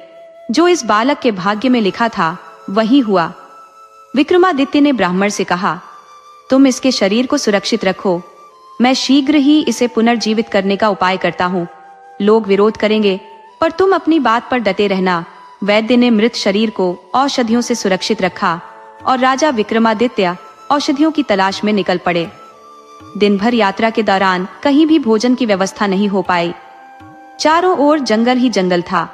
जो इस बालक के भाग्य में लिखा था वही हुआ। विक्रमादित्य ने ब्राह्मण से कहा, तुम इसके शरीर को सुरक्षित रखो, मैं शीघ्र ही इसे पुनर्जीवित करने का उपाय करता हूँ। लोग विरोध करेंगे पर तुम अपनी बात पर डटे रहना। वैद्य ने मृत शरीर को औषधियों से सुरक्षित रखा और राजा विक्रमादित्य औषधियों की तलाश में निकल पड़े। दिन भर यात्रा के दौरान कहीं भी भोजन की व्यवस्था नहीं हो पाई। चारों ओर जंगल ही जंगल था।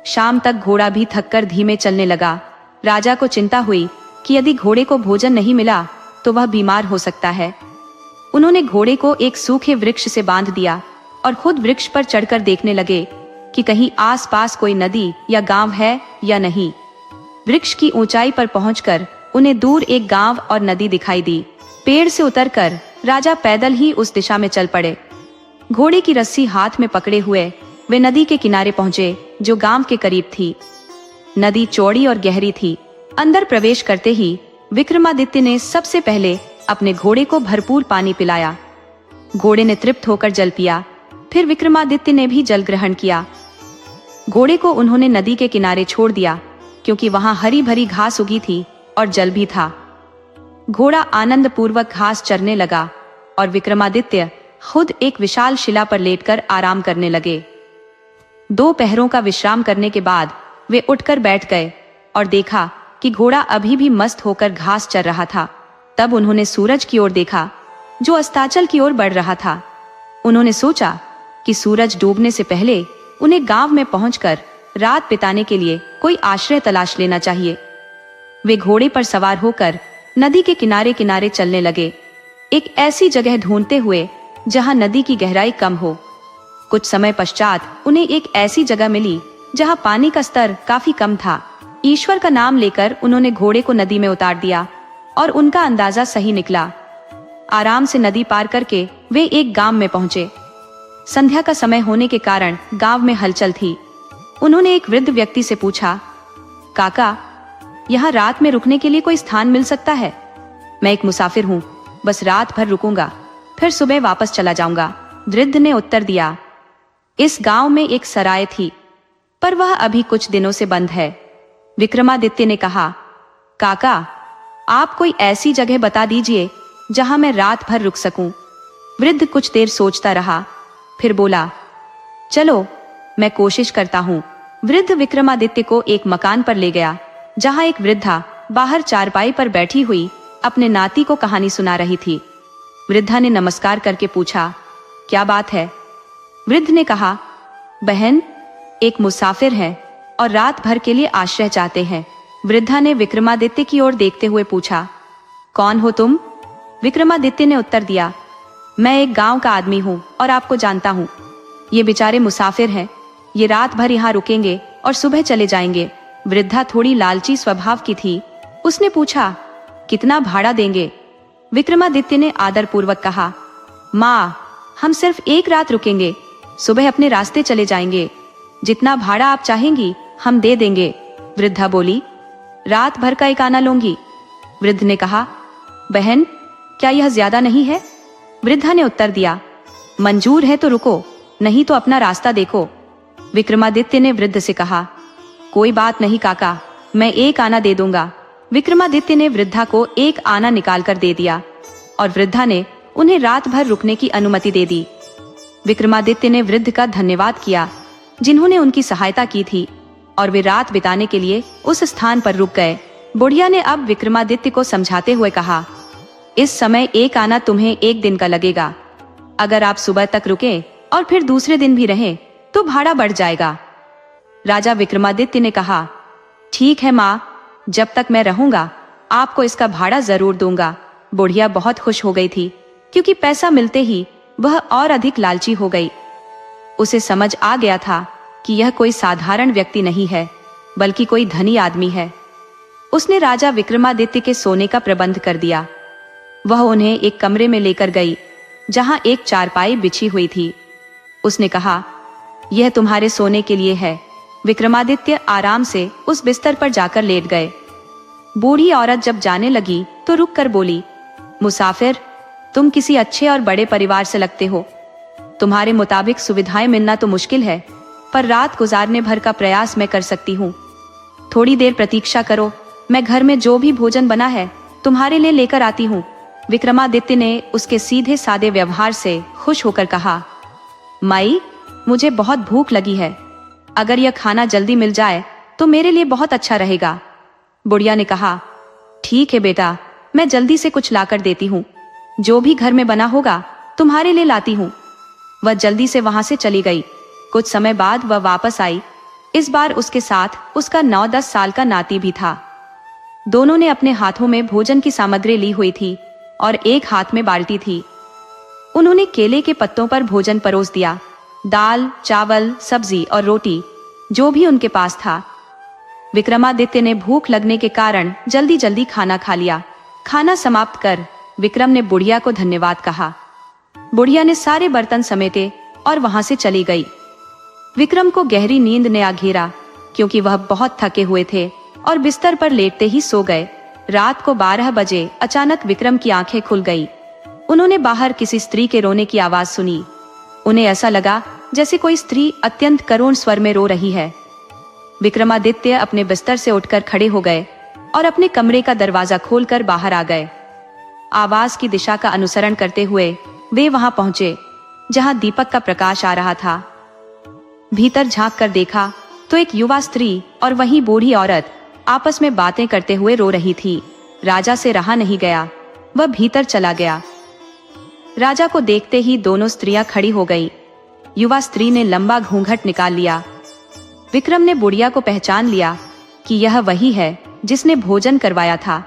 शाम तक घोड़ा भी थककर धीमे चलने लगा। राजा को चिंता हुई कि यदि घोड़े को भोजन नहीं मिला तो वह बीमार हो सकता है। उन्होंने घोड़े को एक सूखे वृक्ष से बांध दिया और खुद वृक्ष पर चढ़कर देखने लगे कि कहीं आसपास कोई नदी या गांव है या नहीं। वृक्ष की ऊंचाई पर पहुंचकर उन्हें दूर एक गांव और नदी दिखाई दी। पेड़ से उतरकर राजा पैदल ही उस दिशा में चल पड़े। घोड़े की रस्सी हाथ में पकड़े हुए वे नदी के किनारे पहुंचे जो गांव के करीब थी। नदी चौड़ी और गहरी थी। अंदर प्रवेश करते ही विक्रमादित्य ने सबसे पहले अपने घोड़े को भरपूर पानी पिलाया। घोड़े ने तृप्त होकर जल पिया। फिर विक्रमादित्य ने भी जल ग्रहण किया। घोड़े को उन्होंने नदी के किनारे छोड़ दिया क्योंकि वहां हरी भरी घास उगी थी और जल भी था। घोड़ा आनंद पूर्वक घास चरने लगा और विक्रमादित्य खुद एक विशाल शिला पर लेटकर आराम करने लगे। 2 पहरों का विश्राम करने के बाद वे उठकर बैठ गए और देखा कि घोड़ा अभी भी मस्त होकर घास चर रहा था। तब उन्होंने सूरज की ओर देखा जो अस्ताचल की ओर बढ़ रहा था। उन्होंने सोचा कि सूरज डूबने से पहले उन्हें गांव में पहुंचकर रात बिताने के लिए कोई आश्रय तलाश लेना चाहिए। वे घोड़े पर सवार होकर नदी के किनारे किनारे चलने लगे, एक ऐसी जगह ढूंढते हुए जहां नदी की गहराई कम हो। कुछ समय पश्चात उन्हें एक ऐसी जगह मिली जहां पानी का स्तर काफी कम था। ईश्वर का नाम लेकर उन्होंने घोड़े को नदी में उतार दिया और उनका अंदाजा सही निकला। आराम से नदी पार करके वे एक गांव में पहुंचे। संध्या का समय होने के कारण गांव में हलचल थी। उन्होंने एक वृद्ध व्यक्ति से पूछा, काका, यहाँ रात में रुकने के लिए कोई स्थान मिल सकता है? मैं एक मुसाफिर हूँ, बस रात भर रुकूंगा, फिर सुबह वापस चला जाऊंगा। वृद्ध ने उत्तर दिया, इस गांव में एक सराय थी, पर वह अभी कुछ दिनों से बंद है। विक्रमादित्य ने कहा, काका, आप कोई ऐसी जगह बता दीजिए जहां मैं रात भर रुक सकूं। वृद्ध कुछ देर सोचता रहा, फिर बोला, चलो मैं कोशिश करता हूं। वृद्ध विक्रमादित्य को एक मकान पर ले गया जहां एक वृद्धा बाहर चारपाई पर बैठी हुई अपने नाती को कहानी सुना रही थी। वृद्धा ने नमस्कार करके पूछा, क्या बात है? वृद्ध ने कहा, बहन, एक मुसाफिर है और रात भर के लिए आश्रय चाहते हैं। वृद्धा ने विक्रमादित्य की ओर देखते हुए पूछा, कौन हो तुम? विक्रमादित्य ने उत्तर दिया, मैं एक गांव का आदमी हूँ और आपको जानता हूँ। ये बेचारे मुसाफिर हैं, ये रात भर यहाँ रुकेंगे और सुबह चले जाएंगे। वृद्धा थोड़ी लालची स्वभाव की थी। उसने पूछा, कितना भाड़ा देंगे? विक्रमादित्य ने आदर पूर्वक कहा, माँ, हम सिर्फ एक रात रुकेंगे, सुबह अपने रास्ते चले जाएंगे। जितना भाड़ा आप चाहेंगी हम दे देंगे। वृद्धा बोली, रात भर का 1 आना लूंगी। वृद्ध ने कहा, बहन, क्या यह ज्यादा नहीं है? वृद्धा ने उत्तर दिया, मंजूर है तो रुको, नहीं तो अपना रास्ता देखो। विक्रमादित्य ने वृद्ध से कहा, कोई बात नहीं काका, मैं 1 आना दे दूंगा। विक्रमादित्य ने वृद्धा को 1 आना निकाल कर दे दिया और वृद्धा ने उन्हें रात भर रुकने की अनुमति दे दी। विक्रमादित्य ने वृद्ध का धन्यवाद किया जिन्होंने उनकी सहायता की थी और वे रात बिताने के लिए उस स्थान पर रुक गए। बुढ़िया ने अब विक्रमादित्य को समझाते हुए कहा, इस समय 1 आना तुम्हें 1 दिन का लगेगा। अगर आप सुबह तक रुके और फिर दूसरे दिन भी रहें तो भाड़ा बढ़ जाएगा। राजा विक्रमादित्य ने कहा, ठीक है माँ, जब तक मैं रहूंगा आपको इसका भाड़ा जरूर दूंगा। बुढ़िया बहुत खुश हो गई थी क्योंकि पैसा मिलते ही वह और अधिक लालची हो गई। उसे समझ आ गया था कि यह कोई साधारण व्यक्ति नहीं है बल्कि कोई धनी आदमी है। उसने राजा विक्रमादित्य के सोने का प्रबंध कर दिया। वह उन्हें एक कमरे में लेकर गई जहां एक चारपाई बिछी हुई थी। उसने कहा, यह तुम्हारे सोने के लिए है। विक्रमादित्य आराम से उस बिस्तर पर जाकर लेट गए। बूढ़ी औरत जब जाने लगी तो रुक कर बोली, मुसाफिर, तुम किसी अच्छे और बड़े परिवार से लगते हो। तुम्हारे मुताबिक सुविधाएं मिलना तो मुश्किल है, पर रात गुजारने भर का प्रयास मैं कर सकती हूँ। थोड़ी देर प्रतीक्षा करो, मैं घर में जो भी भोजन बना है तुम्हारे लिए लेकर आती हूँ। विक्रमादित्य ने उसके सीधे सादे व्यवहार से खुश होकर कहा, माई, मुझे बहुत भूख लगी है, अगर यह खाना जल्दी मिल जाए तो मेरे लिए बहुत अच्छा रहेगा। बुढ़िया ने कहा, ठीक है बेटा, मैं जल्दी से कुछ लाकर देती हूँ। जो भी घर में बना होगा तुम्हारे लिए लाती हूँ। वह जल्दी से वहां से चली गई। कुछ समय बाद वह वापस आई। इस बार उसके साथ उसका 9-10 साल का नाती भी था। दोनों ने अपने हाथों में भोजन की सामग्री ली हुई थी और एक हाथ में बाल्टी थी। उन्होंने केले के पत्तों पर भोजन परोस दिया, दाल, चावल, सब्जी और रोटी, जो भी उनके पास था। विक्रमादित्य ने भूख लगने के कारण जल्दी जल्दी खाना खा लिया। खाना समाप्त कर विक्रम ने बुढ़िया को धन्यवाद कहा। बुढ़िया ने सारे बर्तन समेटे और वहां से चली गई। विक्रम को गहरी नींद ने आ घेरा क्योंकि वह बहुत थके हुए थे और बिस्तर पर लेटते ही सो गए। रात को 12 बजे अचानक विक्रम की आंखें खुल गई। उन्होंने बाहर किसी स्त्री के रोने की आवाज सुनी। उन्हें ऐसा लगा जैसे कोई स्त्री अत्यंत करुण स्वर में रो रही है। विक्रमादित्य अपने बिस्तर से उठकर खड़े हो गए और अपने कमरे का दरवाजा खोलकर बाहर आ गए। आवाज की दिशा का अनुसरण करते हुए वे वहां पहुंचे जहां दीपक का प्रकाश आ रहा था। भीतर झांक कर देखा तो एक युवा स्त्री और वहीं बूढ़ी औरत आपस में बातें करते हुए रो रही थी। राजा से रहा नहीं गया, वह भीतर चला गया। राजा को देखते ही दोनों स्त्रियां खड़ी हो गई। युवा स्त्री ने लंबा घूंघट निकाल लिया। विक्रम ने बुढ़िया को पहचान लिया कि यह वही है जिसने भोजन करवाया था।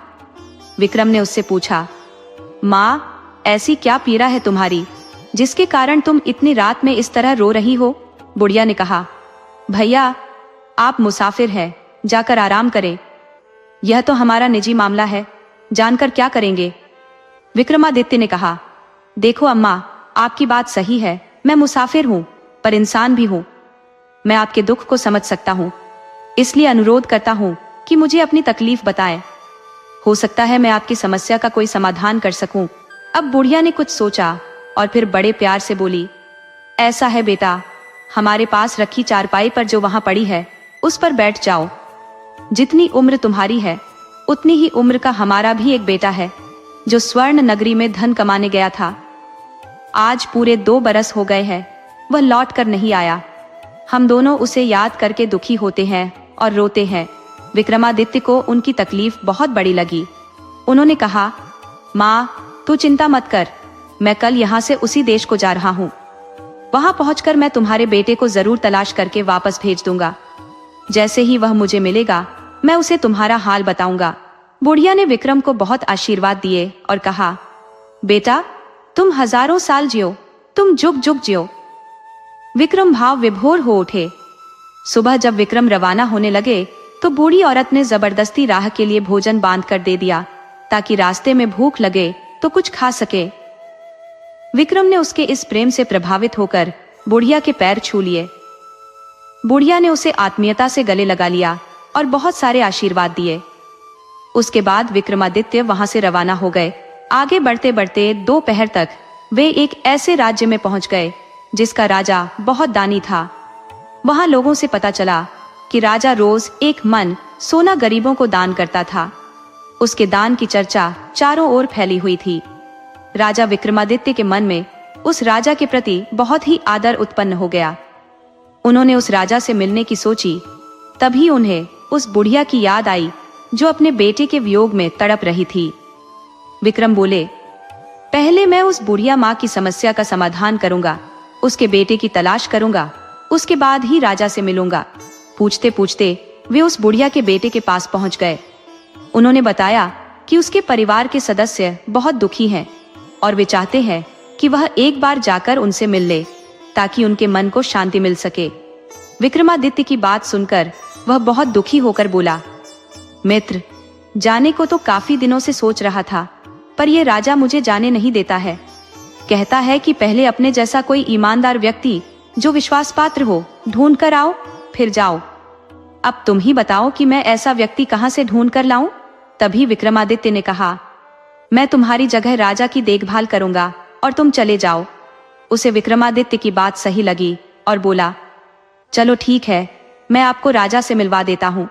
विक्रम ने उससे पूछा, माँ, ऐसी क्या पीड़ा है तुम्हारी जिसके कारण तुम इतनी रात में इस तरह रो रही हो? बुढ़िया ने कहा, भैया, आप मुसाफिर हैं, जाकर आराम करें। यह तो हमारा निजी मामला है, जानकर क्या करेंगे? विक्रमादित्य ने कहा, देखो अम्मा, आपकी बात सही है, मैं मुसाफिर हूँ पर इंसान भी हूँ। मैं आपके दुख को समझ सकता हूँ, इसलिए अनुरोध करता हूँ कि मुझे अपनी तकलीफ बताएं। हो सकता है मैं आपकी समस्या का कोई समाधान कर सकूं। अब बुढ़िया ने कुछ सोचा और फिर बड़े प्यार से बोली, ऐसा है बेटा, हमारे पास रखी चारपाई पर जो वहां पड़ी है उस पर बैठ जाओ। जितनी उम्र तुम्हारी है उतनी ही उम्र का हमारा भी एक बेटा है जो स्वर्ण नगरी में धन कमाने गया था। आज पूरे 2 बरस हो गए हैं, वह लौट कर नहीं आया। हम दोनों उसे याद करके दुखी होते हैं और रोते हैं। विक्रमादित्य को उनकी तकलीफ बहुत बड़ी लगी। उन्होंने कहा, माँ, तू चिंता मत कर, मैं कल यहाँ से उसी देश को जा रहा हूँ। वहां पहुंचकर मैं तुम्हारे बेटे को जरूर तलाश करके वापस भेज दूंगा। जैसे ही वह मुझे मिलेगा मैं उसे तुम्हारा हाल बताऊंगा। बुढ़िया ने विक्रम को बहुत आशीर्वाद दिए और कहा, बेटा, तुम हजारों साल जियो, तुम जुग जुग जियो। विक्रम भाव विभोर हो उठे। सुबह जब विक्रम रवाना होने लगे तो बूढ़ी औरत ने जबरदस्ती राह के लिए भोजन बांध कर दे दिया ताकि रास्ते में भूख लगे तो कुछ खा सके। विक्रम ने उसके इस प्रेम से प्रभावित होकर बुढ़िया के पैर छू लिए। बुढ़िया ने उसे आत्मीयता से गले लगा लिया और बहुत सारे आशीर्वाद दिए। उसके बाद विक्रमादित्य वहां से रवाना हो गए। आगे बढ़ते बढ़ते दोपहर तक वे एक ऐसे राज्य में पहुंच गए जिसका राजा बहुत दानी था। वहां लोगों से पता चला कि राजा रोज 1 मन सोना गरीबों को दान करता था। उसके दान की चर्चा चारों ओर फैली हुई थी। राजा विक्रमादित्य के मन में उस राजा के प्रति बहुत ही आदर उत्पन्न हो गया। उन्होंने उस राजा से मिलने की सोची। तभी उन्हें उस बुढ़िया की याद आई जो अपने बेटे के वियोग में तड़प रही थी। विक्रम बोले, पहले मैं उस बुढ़िया माँ की समस्या का समाधान करूंगा, उसके बेटे की तलाश करूंगा, उसके बाद ही राजा से मिलूंगा। पूछते पूछते वे उस बुढ़िया के बेटे के पास पहुंच गए। उन्होंने बताया कि उसके परिवार के सदस्य बहुत दुखी हैं और वे चाहते हैं कि वह एक बार जाकर उनसे मिल ले ताकि उनके मन को शांति मिल सके। विक्रमादित्य की बात सुनकर वह बहुत दुखी होकर बोला, मित्र, जाने को तो काफी दिनों से सोच रहा था, पर यह राजा मुझे जाने नहीं देता है। कहता है कि पहले अपने जैसा कोई ईमानदार व्यक्ति जो विश्वास पात्र हो ढूंढ कर आओ, फिर जाओ। अब तुम ही बताओ कि मैं ऐसा व्यक्ति कहां से ढूंढ कर लाऊं? तभी विक्रमादित्य ने कहा, मैं तुम्हारी जगह राजा की देखभाल करूंगा और तुम चले जाओ। उसे विक्रमादित्य की बात सही लगी और बोला, चलो ठीक है, मैं आपको राजा से मिलवा देता हूँ।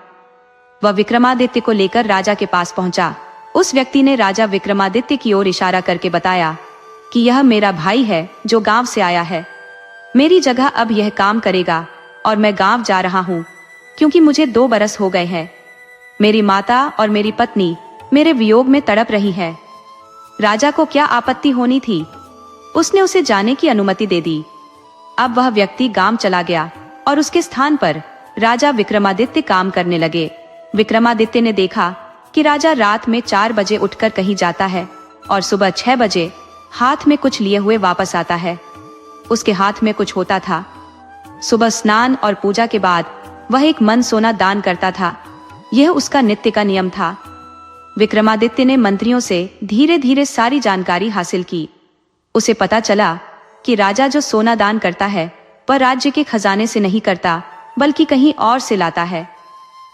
वह विक्रमादित्य को लेकर राजा के पास पहुंचा। उस व्यक्ति ने राजा विक्रमादित्य की ओर इशारा करके बताया कि यह मेरा भाई है जो गांव से आया है। मेरी जगह अब यह काम करेगा और मैं गांव जा रहा हूँ क्योंकि मुझे 2 बरस हो गए हैं। मेरी माता और मेरी पत्नी मेरे वियोग में तड़प रही है। राजा को क्या आपत्ति होनी थी? उसने उसे जाने की अनुमति दे दी। अब वह व्यक्ति गांव चला गया और उसके स्थान पर राजा विक्रमादित्य काम करने लगे। विक्रमादित्य ने देखा कि राजा रात में 4 बजे उठकर कहीं जाता है और सुबह 6 बजे हाथ में कुछ लिए हुए वापस आता है। उसके हाथ में कुछ होता था। सुबह स्नान और पूजा के बाद वह 1 मन सोना दान करता था। यह उसका नित्य का नियम था। विक्रमादित्य ने मंत्रियों से धीरे धीरे सारी जानकारी हासिल की। उसे पता चला कि राजा जो सोना दान करता है वह राज्य के खजाने से नहीं करता बल्कि कहीं और से लाता है।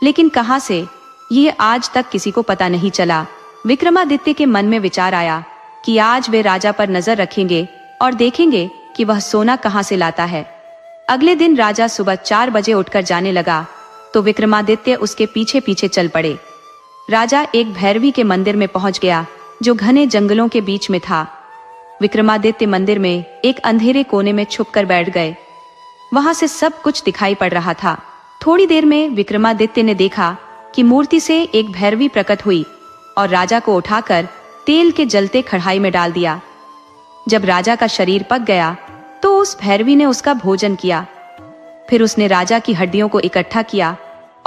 लेकिन कहां से, ये आज तक किसी को पता नहीं चला। विक्रमादित्य के मन में विचार आया कि आज वे राजा पर नजर रखेंगे और देखेंगे कि वह सोना कहां से लाता है। अगले दिन राजा सुबह 4 बजे उठकर जाने लगा तो विक्रमादित्य उसके पीछे पीछे चल पड़े। राजा एक भैरवी के मंदिर में पहुंच गया जो घने जंगलों के बीच में था। विक्रमादित्य मंदिर में एक अंधेरे कोने में छुपकर बैठ गए। वहां से सब कुछ दिखाई पड़ रहा था। थोड़ी देर में विक्रमादित्य ने देखा कि मूर्ति से एक भैरवी प्रकट हुई और राजा को उठाकर तेल के जलते कढ़ाई में डाल दिया। जब राजा का शरीर पक गया तो उस भैरवी ने उसका भोजन किया। फिर उसने राजा की हड्डियों को इकट्ठा किया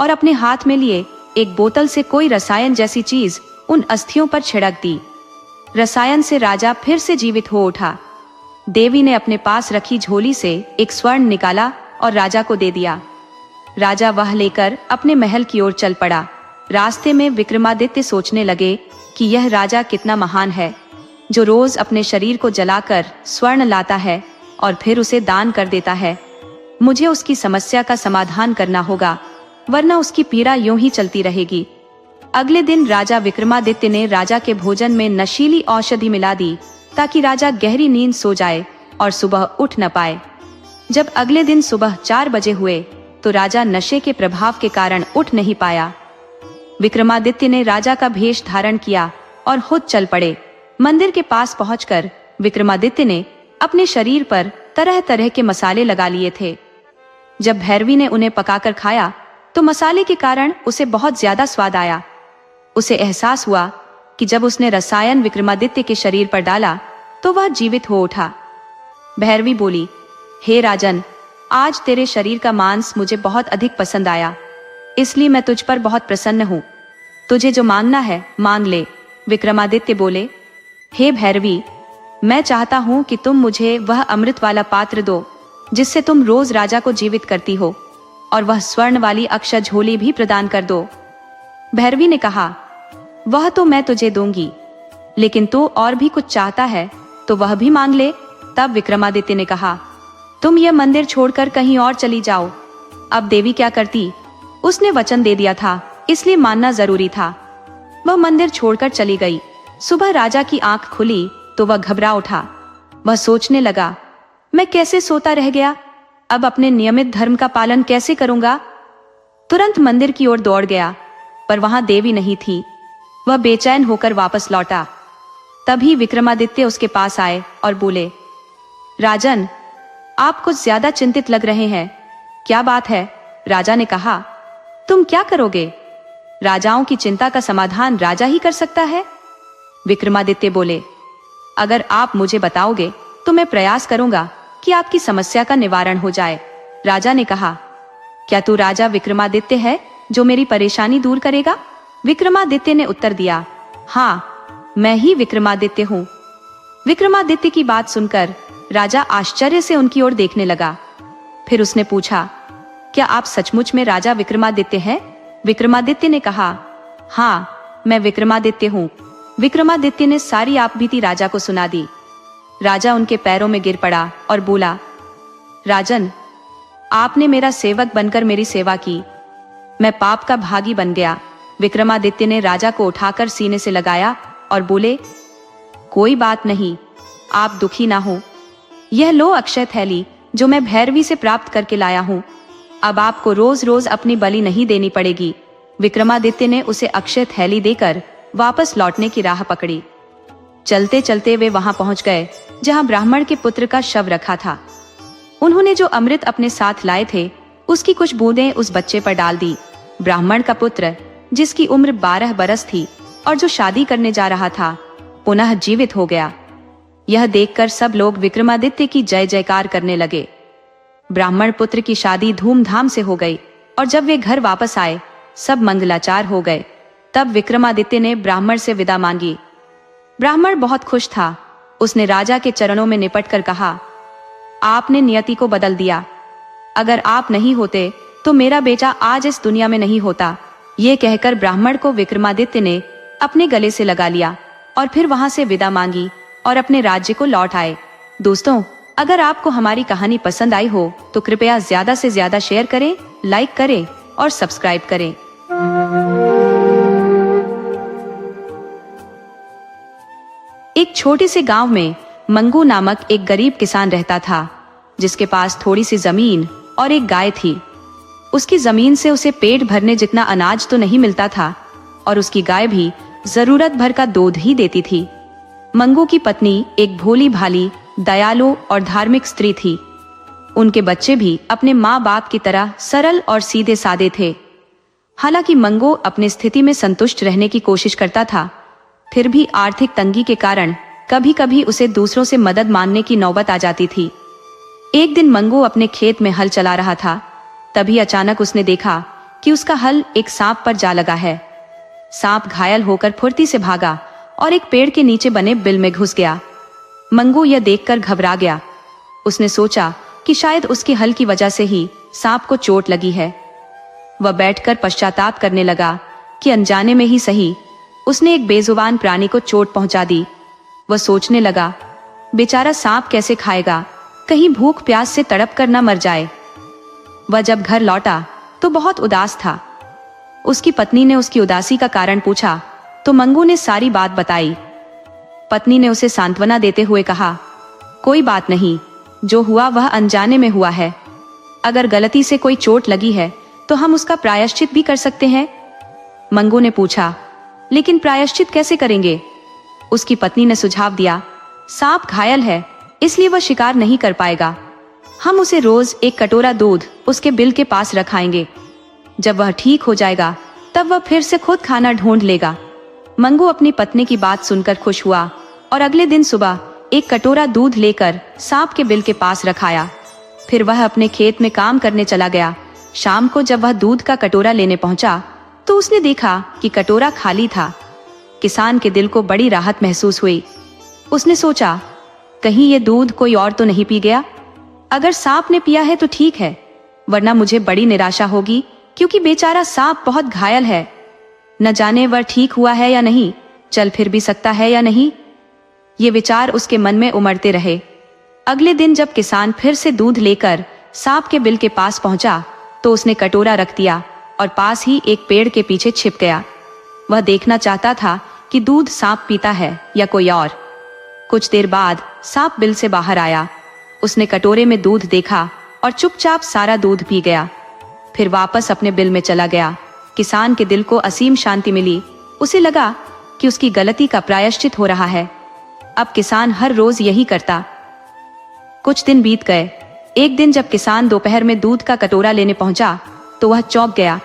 और अपने हाथ में लिए एक बोतल से कोई रसायन जैसी चीज उन अस्थियों पर छिड़क दी। रसायन से राजा फिर से जीवित हो उठा। देवी ने अपने पास रखी झोली से एक स्वर्ण निकाला और राजा को दे दिया। राजा वह लेकर अपने महल की ओर चल पड़ा। रास्ते में विक्रमादित्य सोचने लगे कि यह राजा कितना महान है, जो रोज अपने शरीर को जलाकर स्वर्ण लाता है और फिर उसे दान कर देता है। मुझे उसकी समस्या का समाधान करना होगा, वरना उसकी पीड़ा यूं ही चलती रहेगी। अगले दिन राजा विक्रमादित्य ने राजा के भोजन में नशीली औषधि मिला दी ताकि राजा गहरी नींद सो जाए और सुबह उठ न पाए। जब अगले दिन सुबह 4 बजे हुए तो राजा नशे के प्रभाव के कारण उठ नहीं पाया। विक्रमादित्य ने राजा का भेष धारण किया और खुद चल पड़े। मंदिर के पास पहुंचकर विक्रमादित्य ने अपने शरीर पर तरह तरह के मसाले लगा लिए थे। जब भैरवी ने उन्हें पकाकर खाया तो मसाले के कारण उसे बहुत ज्यादा स्वाद आया। उसे एहसास हुआ कि जब उसने रसायन विक्रमादित्य के शरीर पर डाला तो वह जीवित हो उठा। भैरवी बोली, हे राजन, आज तेरे शरीर का मांस मुझे बहुत अधिक पसंद आया, इसलिए मैं तुझ पर बहुत प्रसन्न हूँ। तुझे जो मांगना है मांग ले। विक्रमादित्य बोले, हे भैरवी, मैं चाहता हूँ कि तुम मुझे वह अमृत वाला पात्र दो जिससे तुम रोज राजा को जीवित करती हो, और वह स्वर्ण वाली अक्षय झोली भी प्रदान कर दो। भैरवी ने कहा, वह तो मैं तुझे दूंगी, लेकिन तू और भी कुछ चाहता है तो वह भी मांग ले। तब विक्रमादित्य ने कहा, तुम यह मंदिर छोड़कर कहीं और चली जाओ। अब देवी क्या करती, उसने वचन दे दिया था, इसलिए मानना जरूरी था। वह मंदिर छोड़कर चली गई। सुबह राजा की आंख खुली तो वह घबरा उठा। वह सोचने लगा, मैं कैसे सोता रह गया, अब अपने नियमित धर्म का पालन कैसे करूंगा। तुरंत मंदिर की ओर दौड़ गया, पर वहां देवी नहीं थी। वह बेचैन होकर वापस लौटा। तभी विक्रमादित्य उसके पास आए और बोले, राजन, आप कुछ ज्यादा चिंतित लग रहे हैं, क्या बात है। राजा ने कहा, तुम क्या करोगे, राजाओं की चिंता का समाधान राजा ही कर सकता है। विक्रमादित्य बोले, अगर आप मुझे बताओगे तो मैं प्रयास करूंगा कि आपकी समस्या का निवारण हो जाए। राजा ने कहा, क्या तू राजा विक्रमादित्य है जो मेरी परेशानी दूर करेगा। विक्रमादित्य ने उत्तर दिया, हाँ, मैं ही विक्रमादित्य हूँ। विक्रमादित्य की बात सुनकर राजा आश्चर्य से उनकी ओर देखने लगा। फिर उसने पूछा, क्या आप सचमुच में राजा विक्रमादित्य हैं? विक्रमादित्य ने कहा, हाँ, मैं विक्रमादित्य हूँ। विक्रमादित्य ने सारी आपबीती राजा को सुना दी। राजा उनके पैरों में गिर पड़ा और बोला, राजन, आपने मेरा सेवक बनकर मेरी सेवा की, मैं पाप का भागी बन गया। विक्रमादित्य ने राजा को उठाकर सीने से लगाया और बोले, कोई बात नहीं, आप दुखी ना हो। यह लो अक्षय थैली जो मैं भैरवी से प्राप्त करके लाया हूँ। अब आपको रोज रोज अपनी बलि नहीं देनी पड़ेगी। विक्रमादित्य ने उसे अक्षय थैली देकर वापस लौटने की राह पकड़ी। चलते चलते वे वहां पहुंच गए जहां ब्राह्मण के पुत्र का शव रखा था। उन्होंने जो अमृत अपने साथ लाए थे उसकी कुछ बूंदें उस बच्चे पर डाल दी। ब्राह्मण का पुत्र, जिसकी उम्र 12 बरस थी और जो शादी करने जा रहा था, पुनः जीवित हो गया। यह देखकर सब लोग विक्रमादित्य की जय जयकार करने लगे। ब्राह्मण पुत्र की शादी धूमधाम से हो गई और जब वे घर वापस आए सब मंगलाचार हो गए। तब विक्रमादित्य ने ब्राह्मण से विदा मांगी। ब्राह्मण बहुत खुश था। उसने राजा के चरणों में निपटकर कहा, आपने नियति को बदल दिया। अगर आप नहीं होते तो मेरा बेटा आज इस दुनिया में नहीं होता। ये कहकर ब्राह्मण को विक्रमादित्य ने अपने गले से लगा लिया और फिर वहां से विदा मांगी और अपने राज्य को लौट आए। दोस्तों, अगर आपको हमारी कहानी पसंद आई हो तो कृपया ज्यादा से ज्यादा शेयर करें, लाइक करें और सब्सक्राइब करें। एक छोटे से गांव में मंगू नामक एक गरीब किसान रहता था, जिसके पास थोड़ी सी जमीन और एक गाय थी। उसकी जमीन से उसे पेट भरने जितना अनाज तो नहीं मिलता था और उसकी गाय भी जरूरत भर का दूध ही देती थी। मंगू की पत्नी एक भोली भाली, दयालु और धार्मिक स्त्री थी। उनके बच्चे भी अपने माँ बाप की तरह सरल और सीधे सादे थे। हालांकि मंगू अपनी स्थिति में संतुष्ट रहने की कोशिश करता था, फिर भी आर्थिक तंगी के कारण कभी कभी उसे दूसरों से मदद मांगने की नौबत आ जाती थी। एक दिन मंगू अपने खेत में हल चला रहा था, तभी अचानक उसने देखा कि उसका हल एक सांप पर जा लगा है। सांप घायल होकर फुर्ती से भागा और एक पेड़ के नीचे बने बिल में घुस गया। मंगू यह देखकर घबरा गया। उसने सोचा कि शायद उसके हल की वजह से ही सांप को चोट लगी है। वह बैठकर पश्चाताप करने लगा कि अनजाने में ही सही उसने एक बेजुबान प्राणी को चोट पहुंचा दी। वह सोचने लगा, बेचारा सांप कैसे खाएगा, कहीं भूख प्यास से तड़प कर न मर जाए। वह जब घर लौटा तो बहुत उदास था। उसकी पत्नी ने उसकी उदासी का कारण पूछा तो मंगू ने सारी बात बताई। पत्नी ने उसे सांत्वना देते हुए कहा, कोई बात नहीं, जो हुआ वह अनजाने में हुआ है। अगर गलती से कोई चोट लगी है तो हम उसका प्रायश्चित भी कर सकते हैं। मंगू ने पूछा, लेकिन प्रायश्चित कैसे करेंगे? उसकी पत्नी ने सुझाव दिया, सांप घायल है, इसलिए वह शिकार नहीं कर पाएगा। हम उसे रोज एक कटोरा दूध उसके बिल के पास रखाएंगे। जब वह ठीक हो जाएगा तब वह फिर से खुद खाना ढूंढ लेगा। मंगू अपनी पत्नी की बात सुनकर खुश हुआ और अगले दिन सुबह एक कटोरा दूध लेकर सांप के बिल के पास रखाया। फिर वह अपने खेत में काम करने चला गया। शाम को जब वह दूध का कटोरा लेने पहुंचा तो उसने देखा कि कटोरा खाली था। किसान के दिल को बड़ी राहत महसूस हुई। उसने सोचा, कहीं ये दूध कोई और तो नहीं पी गया? अगर सांप ने पिया है तो ठीक है, वरना मुझे बड़ी निराशा होगी, क्योंकि बेचारा सांप बहुत घायल है। न जाने वह ठीक हुआ है या नहीं, चल फिर भी सकता है या नहीं। ये विचार उसके मन में उमड़ते रहे। अगले दिन जब किसान फिर से दूध लेकर सांप के बिल के पास पहुंचा तो उसने कटोरा रख दिया और पास ही एक पेड़ के पीछे छिप गया। वह देखना चाहता था कि दूध सांप पीता है या कोई और। कुछ देर बाद सांप बिल से बाहर आया। उसने कटोरे में दूध देखा और चुपचाप सारा दूध पी गया। फिर वापस अपने बिल में चला गया। किसान के दिल को असीम शांति मिली। उसे लगा कि उसकी गलती का प्रायश्चित हो रहा है। अब किसान हर रोज यही करता। कुछ दिन बीत गए। एक दिन जब किसान दोपहर में दूध का कटोरा लेने पहुंचा तो वह चौंक गया।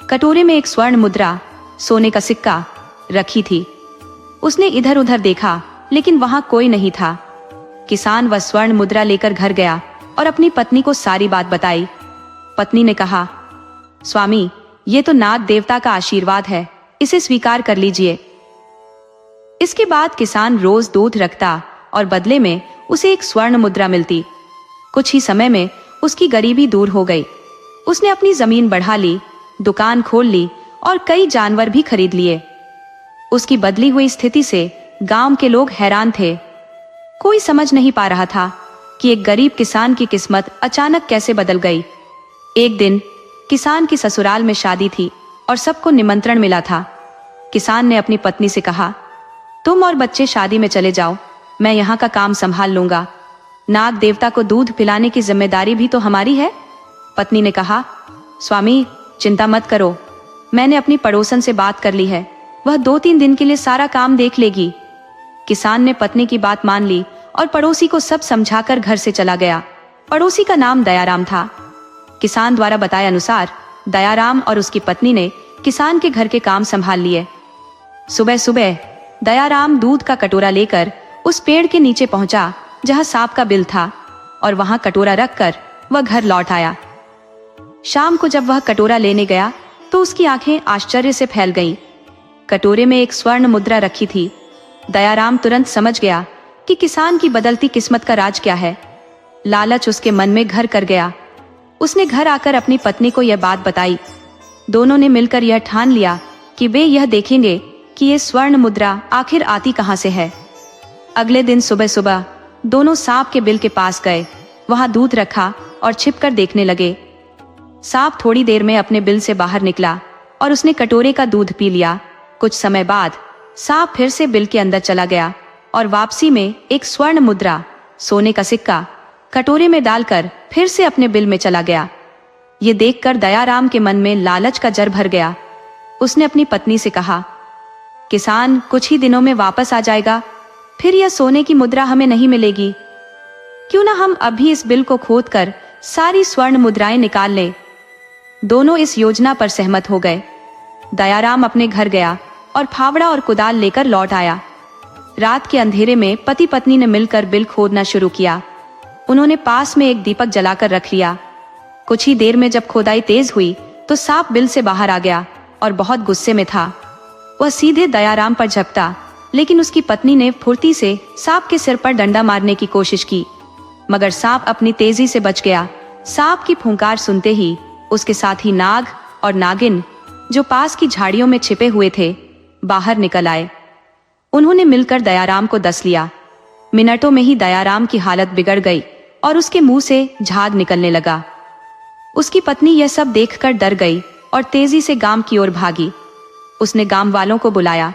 कटोरे में एक स्वर्ण मुद्रा, सोने का सिक्का रखी थी। उसने इधर उधर देखा लेकिन वहां कोई नहीं था। किसान वह स्वर्ण मुद्रा लेकर घर गया और अपनी पत्नी को सारी बात बताई। पत्नी ने कहा, स्वामी, ये तो नाग देवता का आशीर्वाद है, इसे स्वीकार कर लीजिए। इसके बाद किसान रोज दूध रखता और बदले में उसे एक स्वर्ण मुद्रा मिलती। कुछ ही समय में उसकी गरीबी दूर हो गई। उसने अपनी जमीन बढ़ा ली, दुकान खोल ली और कई जानवर भी खरीद लिए। उसकी बदली हुई स्थिति से गांव के लोग हैरान थे। कोई समझ नहीं पा रहा था कि एक गरीब किसान की किस्मत अचानक कैसे बदल गई। एक दिन किसान की ससुराल में शादी थी और सबको निमंत्रण मिला था। किसान ने अपनी पत्नी से कहा, तुम और बच्चे शादी में चले जाओ, मैं यहाँ का काम संभाल लूंगा। नाग देवता को दूध पिलाने की जिम्मेदारी भी तो हमारी है। पत्नी ने कहा, स्वामी, चिंता मत करो, मैंने अपनी पड़ोसन से बात कर ली है, वह 2-3 दिन के लिए सारा काम देख लेगी। किसान ने पत्नी की बात मान ली और पड़ोसी को सब समझाकर घर से चला गया। पड़ोसी का नाम दयाराम था। किसान द्वारा बताए अनुसार दयाराम और उसकी पत्नी ने किसान के घर के काम संभाल लिए। सुबह सुबह दयाराम दूध का कटोरा लेकर उस पेड़ के नीचे पहुंचा जहां सांप का बिल था और वहां कटोरा रखकर वह घर लौट आया। शाम को जब वह कटोरा लेने गया तो उसकी आंखें आश्चर्य से फैल गईं। कटोरे में एक स्वर्ण मुद्रा रखी थी। दयाराम तुरंत समझ गया कि किसान की बदलती किस्मत का राज क्या है। लालच उसके मन में घर कर गया। उसने घर आकर अपनी पत्नी को यह बात बताई। दोनों ने मिलकर यह ठान लिया कि वे यह देखेंगे कि ये स्वर्ण मुद्रा आखिर आती कहां से है। अगले दिन सुबह सुबह दोनों सांप के बिल के पास गए, वहां दूध रखा और छिपकर देखने लगे। सांप थोड़ी देर में अपने बिल से बाहर निकला और उसने कटोरे का दूध पी लिया। कुछ समय बाद सांप फिर से बिल के अंदर चला गया और वापसी में एक स्वर्ण मुद्रा, सोने का सिक्का, कटोरे में डालकर फिर से अपने बिल में चला गया। ये देखकर दयाराम के मन में लालच का जर भर गया। उसने अपनी पत्नी से कहा, किसान कुछ ही दिनों में वापस आ जाएगा, फिर यह सोने की मुद्रा हमें नहीं मिलेगी। क्यों ना हम अभी इस बिल को खोदकर सारी स्वर्ण मुद्राएं निकाल लें। दोनों इस योजना पर सहमत हो गए। दयाराम अपने घर गया और फावड़ा और कुदाल लेकर लौट आया। रात के अंधेरे में पति पत्नी ने मिलकर बिल खोदना शुरू किया। उन्होंने पास में एक दीपक जलाकर रख लिया। कुछ ही देर में जब खोदाई तेज हुई तो सांप बिल से बाहर आ गया और बहुत गुस्से में था। वह सीधे दयाराम पर झपटा, लेकिन उसकी पत्नी ने फुर्ती से सांप के सिर पर डंडा मारने की कोशिश की, मगर सांप अपनी तेजी से बच गया। सांप की फुंकार सुनते ही उसके साथ ही नाग और नागिन, जो पास की झाड़ियों में छिपे हुए थे, बाहर निकल आए। उन्होंने मिलकर दयाराम को डस लिया। मिनटों में ही दयाराम की हालत बिगड़ गई और उसके मुंह से झाग निकलने लगा। उसकी पत्नी यह सब देखकर डर गई और तेजी से गांव की ओर भागी। उसने गांव वालों को बुलाया,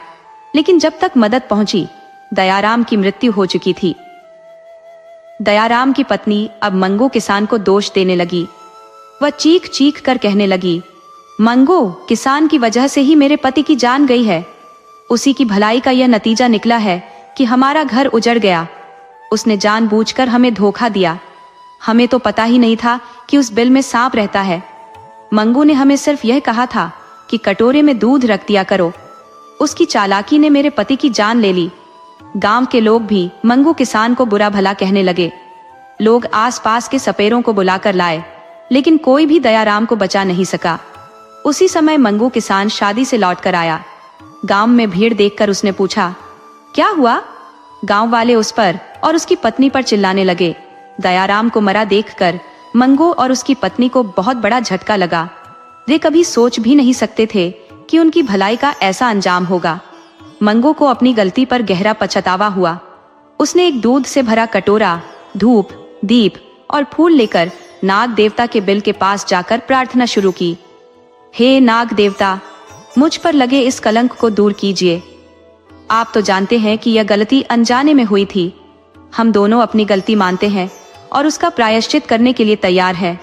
लेकिन जब तक मदद पहुंची, दयाराम की मृत्यु हो चुकी थी। दयाराम की पत्नी अब मंगू किसान को दोष देने लगी। वह चीख चीख कर कहने लगी, मंगू किसान की वजह से ही मेरे पति की जान गई है। उसी की भलाई का यह नतीजा निकला है कि हमारा घर उजड़ गया। उसने जानबूझकर हमें धोखा दिया। हमें तो पता ही नहीं था कि उस बिल में सांप रहता है। मंगू ने हमें सिर्फ यह कहा था कि कटोरे में दूध रख दिया करो। उसकी चालाकी ने मेरे पति की जान ले ली। गांव के लोग भी मंगू किसान को बुरा भला कहने लगे। लोग आसपास के सपेरों को बुलाकर लाए, लेकिन कोई भी दयाराम को बचा नहीं सका। उसी समय मंगू किसान शादी से लौटकर आया। गांव में भीड़ देखकर उसने पूछा, क्या हुआ? गांव वाले उस पर और उसकी पत्नी पर चिल्लाने लगे। दयाराम को मरा देखकर मंगू और उसकी पत्नी को बहुत बड़ा झटका लगा। वे कभी सोच भी नहीं सकते थे कि उनकी भलाई का ऐसा अंजाम होगा। मंगू को अपनी गलती पर गहरा पछतावा हुआ। उसने एक दूध से भरा कटोरा, धूप, दीप और फूल लेकर नाग देवता के बिल के पास जाकर प्रार्थना शुरू की। हे नाग देवता, मुझ पर लगे इस कलंक को दूर कीजिए। आप तो जानते हैं कि यह गलती अनजाने में हुई थी। हम दोनों अपनी गलती मानते हैं और उसका प्रायश्चित करने के लिए तैयार हैं।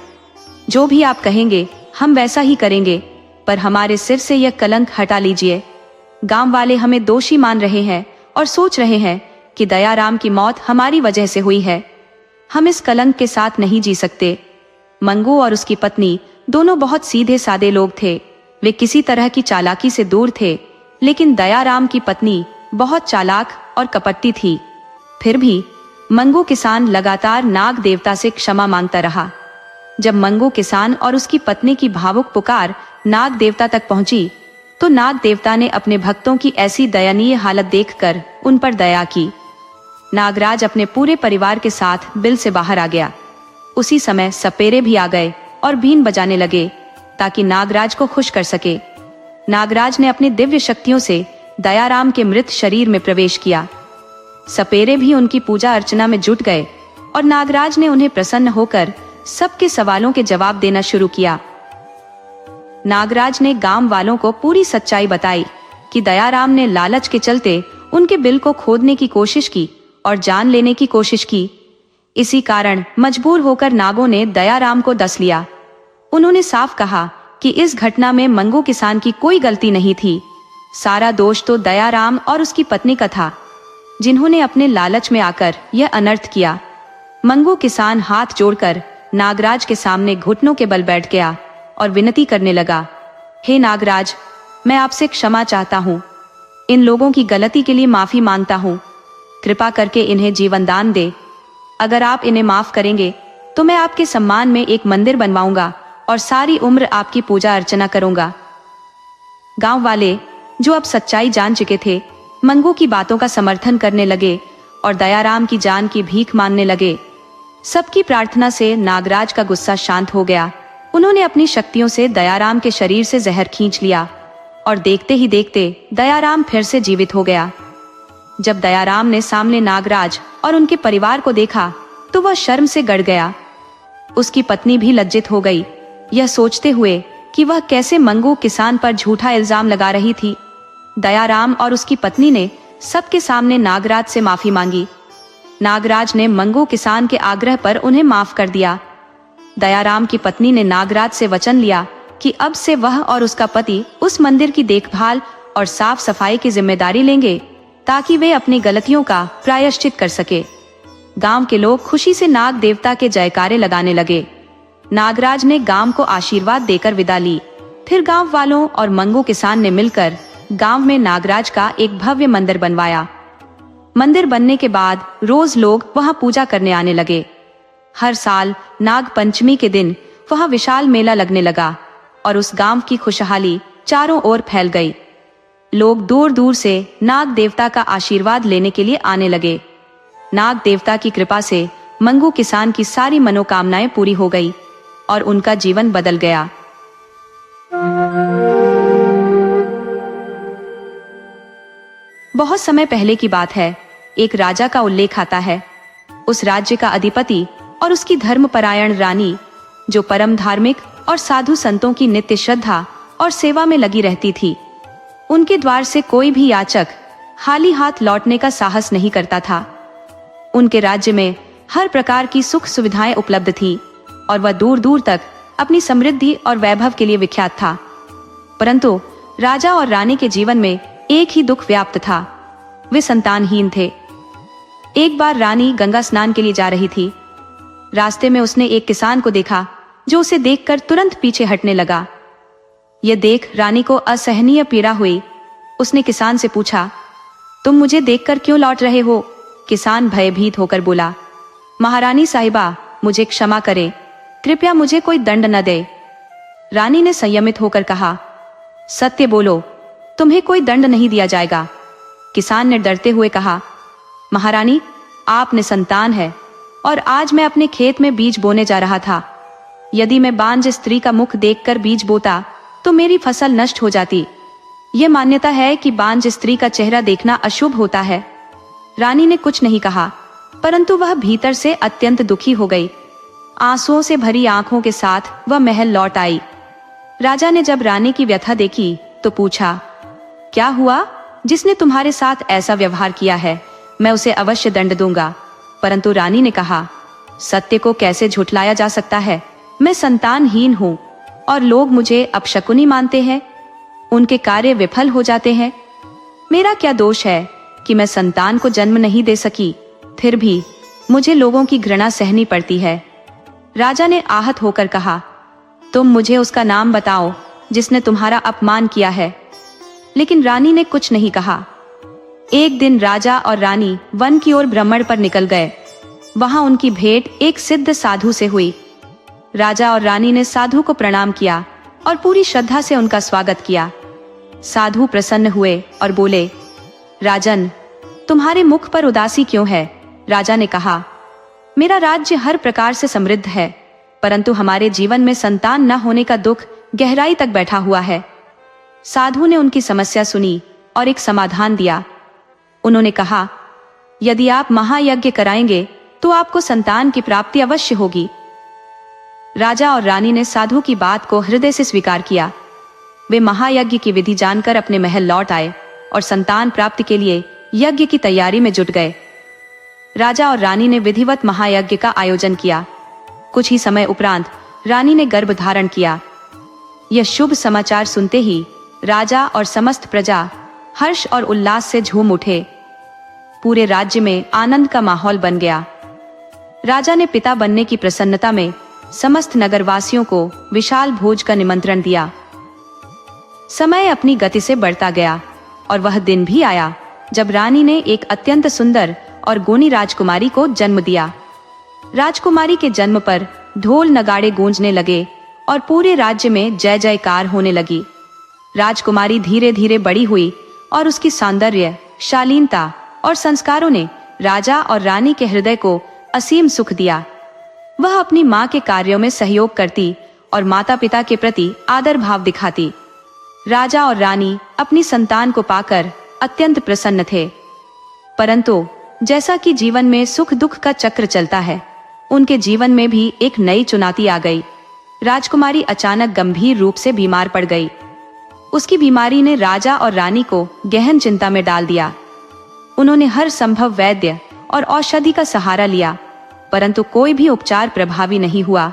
जो भी आप कहेंगे हम वैसा ही करेंगे, पर हमारे सिर से यह कलंक हटा लीजिए। गांव वाले हमें दोषी मान रहे हैं और सोच रहे हैं कि दयाराम की मौत हमारी वजह से हुई है। हम इस कलंक के साथ नहीं जी सकते। मंगू और उसकी पत्नी दोनों बहुत सीधे सादे लोग थे। वे किसी तरह की चालाकी से दूर थे, लेकिन दयाराम की पत्नी बहुत चालाक और कपटी थी। फिर भी मंगू किसान लगातार नाग देवता से क्षमा मांगता रहा। जब मंगू किसान और उसकी पत्नी की भावुक पुकार नाग देवता तक पहुंची, तो नाग देवता ने अपने भक्तों की ऐसी दयनीय हालत देखकर उन पर दया की। नागराज अपने पूरे परिवार के साथ बिल से बाहर आ गया। उसी समय सपेरे भी आ गए और बीन बजाने लगे ताकि नागराज को खुश कर सके। नागराज ने अपनी दिव्य शक्तियों से दयाराम के मृत शरीर में प्रवेश किया। सपेरे भी उनकी पूजा अर्चना में जुट गए और नागराज ने उन्हें प्रसन्न होकर सबके सवालों के जवाब देना शुरू किया। नागराज ने गांव वालों को पूरी सच्चाई बताई कि दयाराम ने लालच के चलते उनके बिल को खोदने की कोशिश की और जान लेने की कोशिश की। इसी कारण मजबूर होकर नागों ने दयाराम को डस लिया। उन्होंने साफ कहा कि इस घटना में मंगू किसान की कोई गलती नहीं थी। सारा दोष तो दयाराम और उसकी पत्नी का था, जिन्होंने अपने लालच में आकर यह अनर्थ किया। मंगू किसान हाथ जोड़कर नागराज के सामने घुटनों के बल बैठ गया और विनती करने लगा, हे नागराज, मैं आपसे क्षमा चाहता हूँ। इन लोगों की गलती के लिए माफी मांगता हूँ। कृपा करके इन्हें जीवन दान दे। अगर आप इन्हें माफ करेंगे तो मैं आपके सम्मान में एक मंदिर बनवाऊंगा और सारी उम्र आपकी पूजा अर्चना करूंगा। गांव वाले, जो अब सच्चाई जान चुके थे, मंगू की बातों का समर्थन करने लगे और दयाराम की जान की भीख मांगने लगे। सबकी प्रार्थना से नागराज का गुस्सा शांत हो गया। उन्होंने अपनी शक्तियों से दयाराम के शरीर से जहर खींच लिया और देखते ही देखते दयाराम फिर से जीवित हो गया। जब दयाराम ने सामने नागराज और उनके परिवार को देखा तो वह शर्म से गड़ गया। उसकी पत्नी भी लज्जित हो गई, यह सोचते हुए कि वह कैसे मंगू किसान पर झूठा इल्जाम लगा रही थी। दयाराम और उसकी पत्नी ने सबके सामने नागराज से माफी मांगी। नागराज ने मंगू किसान के आग्रह पर उन्हें माफ कर दिया। दयाराम की पत्नी ने नागराज से वचन लिया कि अब से वह और उसका पति उस मंदिर की देखभाल और साफ सफाई की जिम्मेदारी लेंगे ताकि वे अपनी गलतियों का प्रायश्चित कर सके। गांव के लोग खुशी से नाग देवता के जयकारे लगाने लगे। नागराज ने गांव को आशीर्वाद देकर विदा ली। फिर गांव वालों और मंगू किसान ने मिलकर गांव में नागराज का एक भव्य मंदिर बनवाया। मंदिर बनने के बाद रोज लोग वहां पूजा करने आने लगे। हर साल नाग पंचमी के दिन वहां विशाल मेला लगने लगा और उस गांव की खुशहाली चारों ओर फैल गई। लोग दूर दूर से नाग देवता का आशीर्वाद लेने के लिए आने लगे। नाग देवता की कृपा से मंगू किसान की सारी मनोकामनाएं पूरी हो गई और उनका जीवन बदल गया। बहुत समय पहले की बात है। एक राजा का उल्लेख आता है। उस राज्य का अधिपति और उसकी धर्मपरायण रानी, जो परम धार्मिक और साधु संतों की नित्य श्रद्धा और सेवा में लगी रहती थी। उनके द्वार से कोई भी याचक खाली हाथ लौटने का साहस नहीं करता था। उनके राज्य में हर प्रकार की सुख सुविधाएं उपलब्ध थी और वह दूर दूर तक अपनी समृद्धि और वैभव के लिए विख्यात था। परंतु राजा और रानी के जीवन में एक ही दुख व्याप्त था। वे संतानहीन थे। एक बार रानी गंगा स्नान के लिए जा रही थी। रास्ते में उसने एक किसान को देखा जो उसे देखकर तुरंत पीछे हटने लगा। यह देख रानी को असहनीय पीड़ा हुई। उसने किसान से पूछा, तुम मुझे देखकर क्यों लौट रहे हो? किसान भयभीत होकर बोला, महारानी साहिबा, मुझे क्षमा करें, कृपया मुझे कोई दंड न दे। रानी ने संयमित होकर कहा, सत्य बोलो, तुम्हें कोई दंड नहीं दिया जाएगा। किसान ने डरते हुए कहा, महारानी, आप निसंतान है और आज मैं अपने खेत में बीज बोने जा रहा था। यदि मैं बांझ स्त्री का मुख देखकर बीज बोता तो मेरी फसल नष्ट हो जाती। यह मान्यता है कि बांझ स्त्री का चेहरा देखना अशुभ होता है। रानी ने कुछ नहीं कहा, परंतु वह भीतर से अत्यंत दुखी हो गई। आंसुओं से भरी आंखों के साथ वह महल लौट आई। राजा ने जब रानी की व्यथा देखी तो पूछा, क्या हुआ? जिसने तुम्हारे साथ ऐसा व्यवहार किया है, मैं उसे अवश्य दंड दूंगा। परंतु रानी ने कहा, सत्य को कैसे झुठलाया जा सकता है? मैं संतानहीन हूँ और लोग मुझे अपशकुनी मानते हैं। उनके कार्य विफल हो जाते हैं। मेरा क्या दोष है कि मैं संतान को जन्म नहीं दे सकी, फिर भी मुझे लोगों की घृणा सहनी पड़ती है। राजा ने आहत होकर कहा, तुम मुझे उसका नाम बताओ जिसने तुम्हारा अपमान किया है। लेकिन रानी ने कुछ नहीं कहा। एक दिन राजा और रानी वन की ओर भ्रमण पर निकल गए। वहां उनकी भेंट एक सिद्ध साधु से हुई। राजा और रानी ने साधु को प्रणाम किया और पूरी श्रद्धा से उनका स्वागत किया। साधु प्रसन्न हुए और बोले, राजन, तुम्हारे मुख पर उदासी क्यों है? राजा ने कहा, मेरा राज्य हर प्रकार से समृद्ध है, परंतु हमारे जीवन में संतान न होने का दुख गहराई तक बैठा हुआ है। साधु ने उनकी समस्या सुनी और एक समाधान दिया। उन्होंने कहा, यदि आप महायज्ञ कराएंगे तो आपको संतान की प्राप्ति अवश्य होगी। राजा और रानी ने साधु की बात को हृदय से स्वीकार किया। वे महायज्ञ की विधि जानकर अपने महल लौट आए और संतान प्राप्ति के लिए यज्ञ की तैयारी में जुट गए। राजा और रानी ने विधिवत महायज्ञ का आयोजन किया। कुछ ही समय उपरांत रानी ने गर्भ धारण किया। यह शुभ समाचार सुनते ही राजा और समस्त प्रजा हर्ष और उल्लास से झूम उठे। पूरे राज्य में आनंद का माहौल बन गया। राजा ने पिता बनने की प्रसन्नता में समस्त नगरवासियों को विशाल भोज का निमंत्रण दिया। समय अपनी गति से बढ़ता गया और वह दिन भी आया जब रानी ने एक अत्यंत सुंदर और गुणी राजकुमारी को जन्म दिया। राजकुमारी के जन्म पर ढोल नगाड़े गूंजने लगे और पूरे राज्य में जय जयकार होने लगी। राजकुमारी धीरे धीरे बड़ी हुई और उसकी सौंदर्य, शालीनता और संस्कारों ने राजा और रानी के हृदय को असीम सुख दिया। वह अपनी माँ के कार्यों में सहयोग करती और माता पिता के प्रति आदर भाव दिखाती। राजा और रानी अपनी संतान को पाकर अत्यंत प्रसन्न थे। परंतु जैसा कि जीवन में सुख दुख का चक्र चलता है, उनके जीवन में भी एक नई चुनौती आ गई। राजकुमारी अचानक गंभीर रूप से बीमार पड़ गई। उसकी बीमारी ने राजा और रानी को गहन चिंता में डाल दिया। उन्होंने हर संभव वैद्य और औषधि का सहारा लिया, परंतु कोई भी उपचार प्रभावी नहीं हुआ।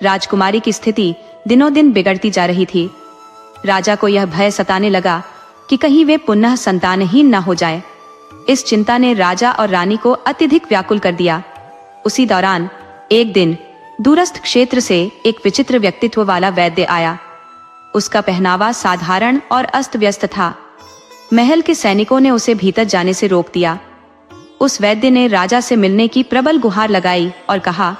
राजकुमारी की स्थिति दिनों दिन बिगड़ती जा रही थी। राजा को यह भय सताने लगा कि कहीं वे पुनः संतानहीन न हो जाए। इस चिंता ने राजा और रानी को अत्यधिक व्याकुल कर दिया। उसी दौरान एक दिन दूरस्थ क्षेत्र से एक विचित्र व्यक्तित्व वाला वैद्य आया। उसका पहनावा साधारण और अस्त व्यस्त था। महल के सैनिकों ने उसे भीतर जाने से रोक दिया। उस वैद्य ने राजा से मिलने की प्रबल गुहार लगाई और कहा,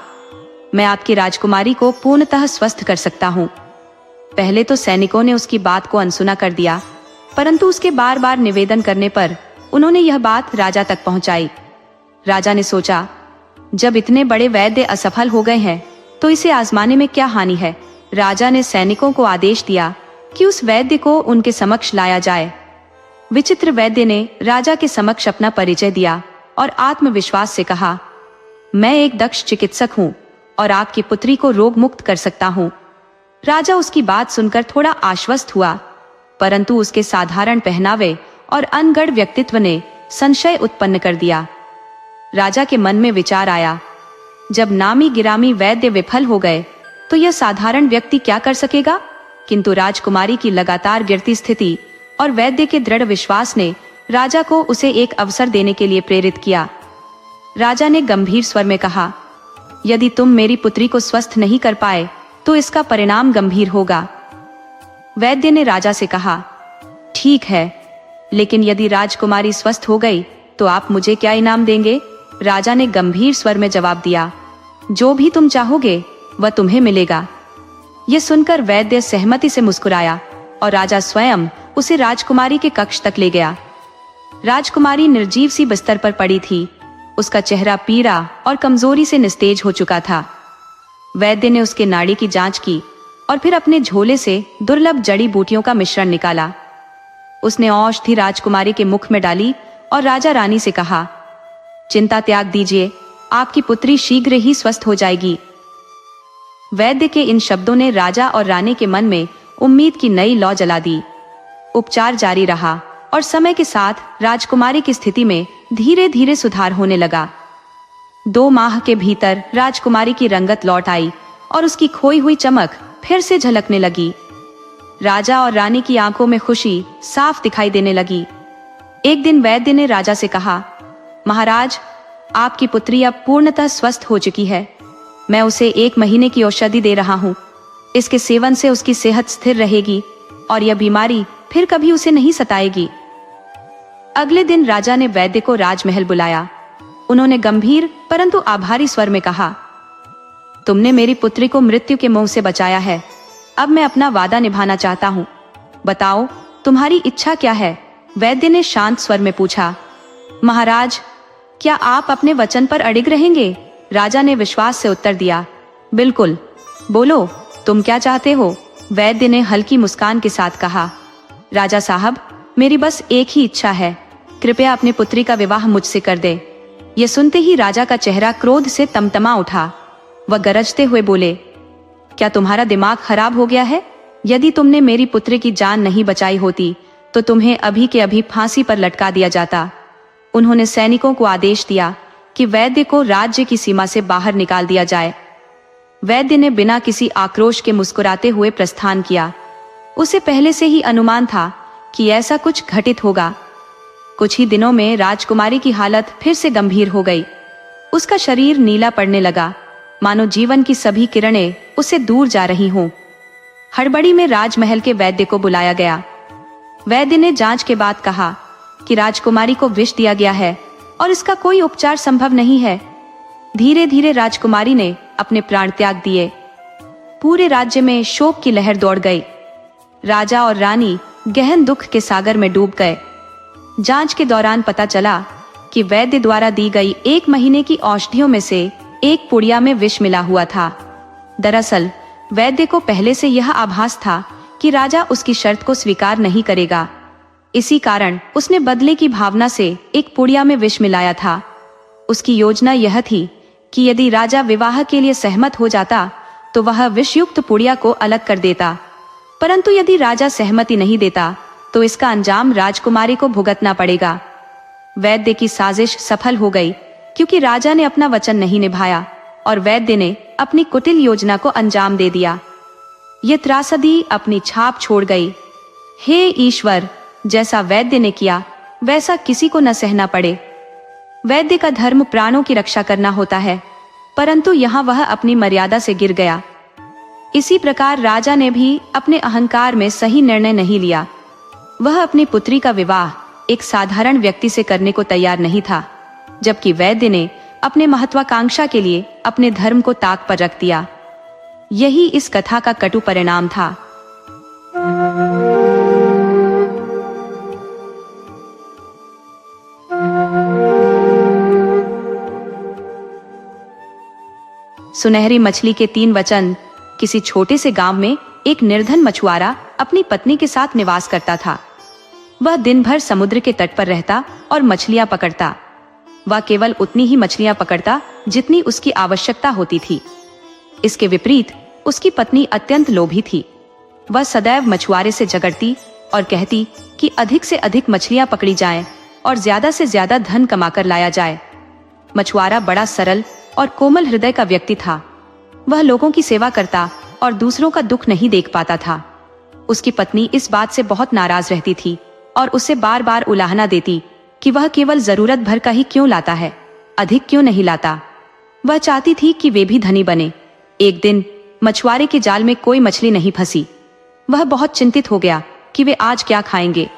मैं आपकी राजकुमारी को पूर्णतः स्वस्थ कर सकता हूँ। पहले तो सैनिकों ने उसकी बात को अनसुना कर दिया, परंतु उसके बार बार निवेदन करने पर उन्होंने यह बात राजा तक पहुंचाई। राजा ने सोचा, जब इतने बड़े वैद्य असफल हो गए हैं तो इसे आजमाने में क्या हानि है। राजा ने सैनिकों को आदेश दिया कि उस वैद्य को उनके समक्ष लाया जाए। विचित्र वैद्य ने राजा के समक्ष अपना परिचय दिया और आत्मविश्वास से कहा, मैं एक दक्ष चिकित्सक हूँ और आपकी पुत्री को रोग मुक्त कर सकता हूँ। राजा उसकी बात सुनकर थोड़ा आश्वस्त हुआ, परंतु उसके साधारण पहनावे और अनगढ़ व्यक्तित्व ने संशय उत्पन्न कर दिया। राजा के मन में विचार आया, जब नामी गिरामी वैद्य विफल हो गए तो यह साधारण व्यक्ति क्या कर सकेगा। किंतु राजकुमारी की लगातार गिरती स्थिति और वैद्य के दृढ़ विश्वास ने राजा को उसे एक अवसर देने के लिए प्रेरित किया। राजा ने गंभीर स्वर में कहा, यदि तुम मेरी पुत्री को स्वस्थ नहीं कर पाए तो इसका परिणाम गंभीर होगा। वैद्य ने राजा से कहा, ठीक है, लेकिन यदि राजकुमारी स्वस्थ हो गई तो आप मुझे क्या इनाम देंगे। राजा ने गंभीर स्वर में जवाब दिया, जो भी तुम चाहोगे वह तुम्हें मिलेगा। यह सुनकर वैद्य सहमति से मुस्कुराया और राजा स्वयं उसे राजकुमारी के कक्ष तक ले गया। राजकुमारी निर्जीव सी बिस्तर पर पड़ी थी। उसका चेहरा पीड़ा और कमजोरी से निस्तेज हो चुका था। वैद्य ने उसके नाड़ी की जांच की और फिर अपने झोले से दुर्लभ जड़ी बूटियों का मिश्रण निकाला। उसने औषधि राजकुमारी के मुख में डाली और राजा रानी से कहा, चिंता त्याग दीजिए, आपकी पुत्री शीघ्र ही स्वस्थ हो जाएगी। वैद्य के इन शब्दों ने राजा और रानी के मन में उम्मीद की नई लौ जला दी। उपचार जारी रहा और समय के साथ राजकुमारी की स्थिति में धीरे धीरे सुधार होने लगा। 2 माह के भीतर राजकुमारी की रंगत लौट आई और उसकी खोई हुई चमक फिर से झलकने लगी। राजा और रानी की आंखों में खुशी साफ दिखाई देने लगी। एक दिन वैद्य ने राजा से कहा, महाराज, आपकी पुत्री अब पूर्णतः स्वस्थ हो चुकी है। मैं उसे 1 महीने की औषधि दे रहा हूँ। इसके सेवन से उसकी सेहत स्थिर रहेगी और यह बीमारी फिर कभी उसे नहीं सताएगी। अगले दिन राजा ने वैद्य को राजमहल बुलाया। उन्होंने गंभीर परंतु आभारी स्वर में कहा, तुमने मेरी पुत्री को मृत्यु के मुंह से बचाया है। अब मैं अपना वादा निभाना चाहता हूँ। बताओ, तुम्हारी इच्छा क्या है। वैद्य ने शांत स्वर में पूछा। महाराज, क्या आप अपने वचन पर अडिग रहेंगे। राजा ने विश्वास से उत्तर दिया, बिल्कुल, बोलो तुम क्या चाहते हो। वैद्य ने हल्की मुस्कान के साथ कहा, राजा साहब, मेरी बस एक ही इच्छा है, कृपया अपनी पुत्री का विवाह मुझसे कर दे। यह सुनते ही राजा का चेहरा क्रोध से तमतमा उठा। वह गरजते हुए बोले, क्या तुम्हारा दिमाग खराब हो गया है। यदि तुमने मेरी पुत्री की जान नहीं बचाई होती तो तुम्हें अभी के अभी फांसी पर लटका दिया जाता। उन्होंने सैनिकों को आदेश दिया कि वैद्य को राज्य की सीमा से बाहर निकाल दिया जाए। वैद्य ने बिना किसी आक्रोश के मुस्कुराते हुए प्रस्थान किया। उसे पहले से ही अनुमान था कि ऐसा कुछ घटित होगा। कुछ ही दिनों में राजकुमारी की हालत फिर से गंभीर हो गई। उसका शरीर नीला पड़ने लगा, मानो जीवन की सभी किरणें उससे दूर जा रही हों। हड़बड़ी में राजमहल के वैद्य को बुलाया गया। वैद्य ने जांच के बाद कहा कि राजकुमारी को विष दिया गया है और इसका कोई उपचार संभव नहीं है। धीरे धीरे राजकुमारी ने अपने प्राण त्याग दिए। पूरे राज्य में शोक की लहर दौड़ गई। राजा और रानी गहन दुख के सागर में डूब गए। जांच के दौरान पता चला कि वैद्य द्वारा दी गई 1 महीने की औषधियों में से एक पुड़िया में विष मिला हुआ था। दरअसल वैद्य को पहले से यह आभास था कि राजा उसकी शर्त को स्वीकार नहीं करेगा। इसी कारण उसने बदले की भावना से एक पुड़िया में विष मिलाया था। उसकी योजना यह थी कि यदि राजा विवाह के लिए सहमत हो जाता तो वह विषयुक्त पुड़िया को अलग कर देता, परंतु यदि राजा सहमति नहीं देता तो इसका अंजाम राजकुमारी को भुगतना पड़ेगा। वैद्य की साजिश सफल हो गई क्योंकि राजा ने अपना वचन नहीं निभाया और वैद्य ने अपनी कुटिल योजना को अंजाम दे दिया। ये त्रासदी अपनी छाप छोड़ गई। हे ईश्वर, जैसा वैद्य ने किया वैसा किसी को न सहना पड़े। वैद्य का धर्म प्राणों की रक्षा करना होता है, परंतु यहाँ वह अपनी मर्यादा से गिर गया। इसी प्रकार राजा ने भी अपने अहंकार में सही निर्णय नहीं लिया। वह अपनी पुत्री का विवाह एक साधारण व्यक्ति से करने को तैयार नहीं था, जबकि वैद्य ने अपने महत्वाकांक्षा के लिए अपने धर्म को ताक पर रख दिया। यही इस कथा का कटु परिणाम था। सुनहरी मछली के 3 वचन। किसी छोटे से गांव में एक निर्धन मछुआरा अपनी पत्नी के साथ निवास करता था। वह दिन भर समुद्र के तट पर रहता और मछलियां पकड़ता। वह केवल उतनी ही मछलियां पकड़ता जितनी उसकी आवश्यकता होती थी। इसके विपरीत उसकी पत्नी अत्यंत लोभी थी। वह सदैव मछुआरे से झगड़ती और कहती कि अधिक से अधिक मछलियां पकड़ी जाएं और ज्यादा से ज्यादा धन कमाकर लाया जाए। मछुआरा बड़ा सरल और कोमल हृदय का व्यक्ति था। वह लोगों की सेवा करता और दूसरों का दुख नहीं देख पाता था। उसकी पत्नी इस बात से बहुत नाराज रहती थी और उसे बार बार उलाहना देती कि वह केवल जरूरत भर का ही क्यों लाता है, अधिक क्यों नहीं लाता। वह चाहती थी कि वे भी धनी बने। एक दिन मछुआरे के जाल में कोई मछली नहीं फंसी। वह बहुत चिंतित हो गया कि वे आज क्या खाएंगे।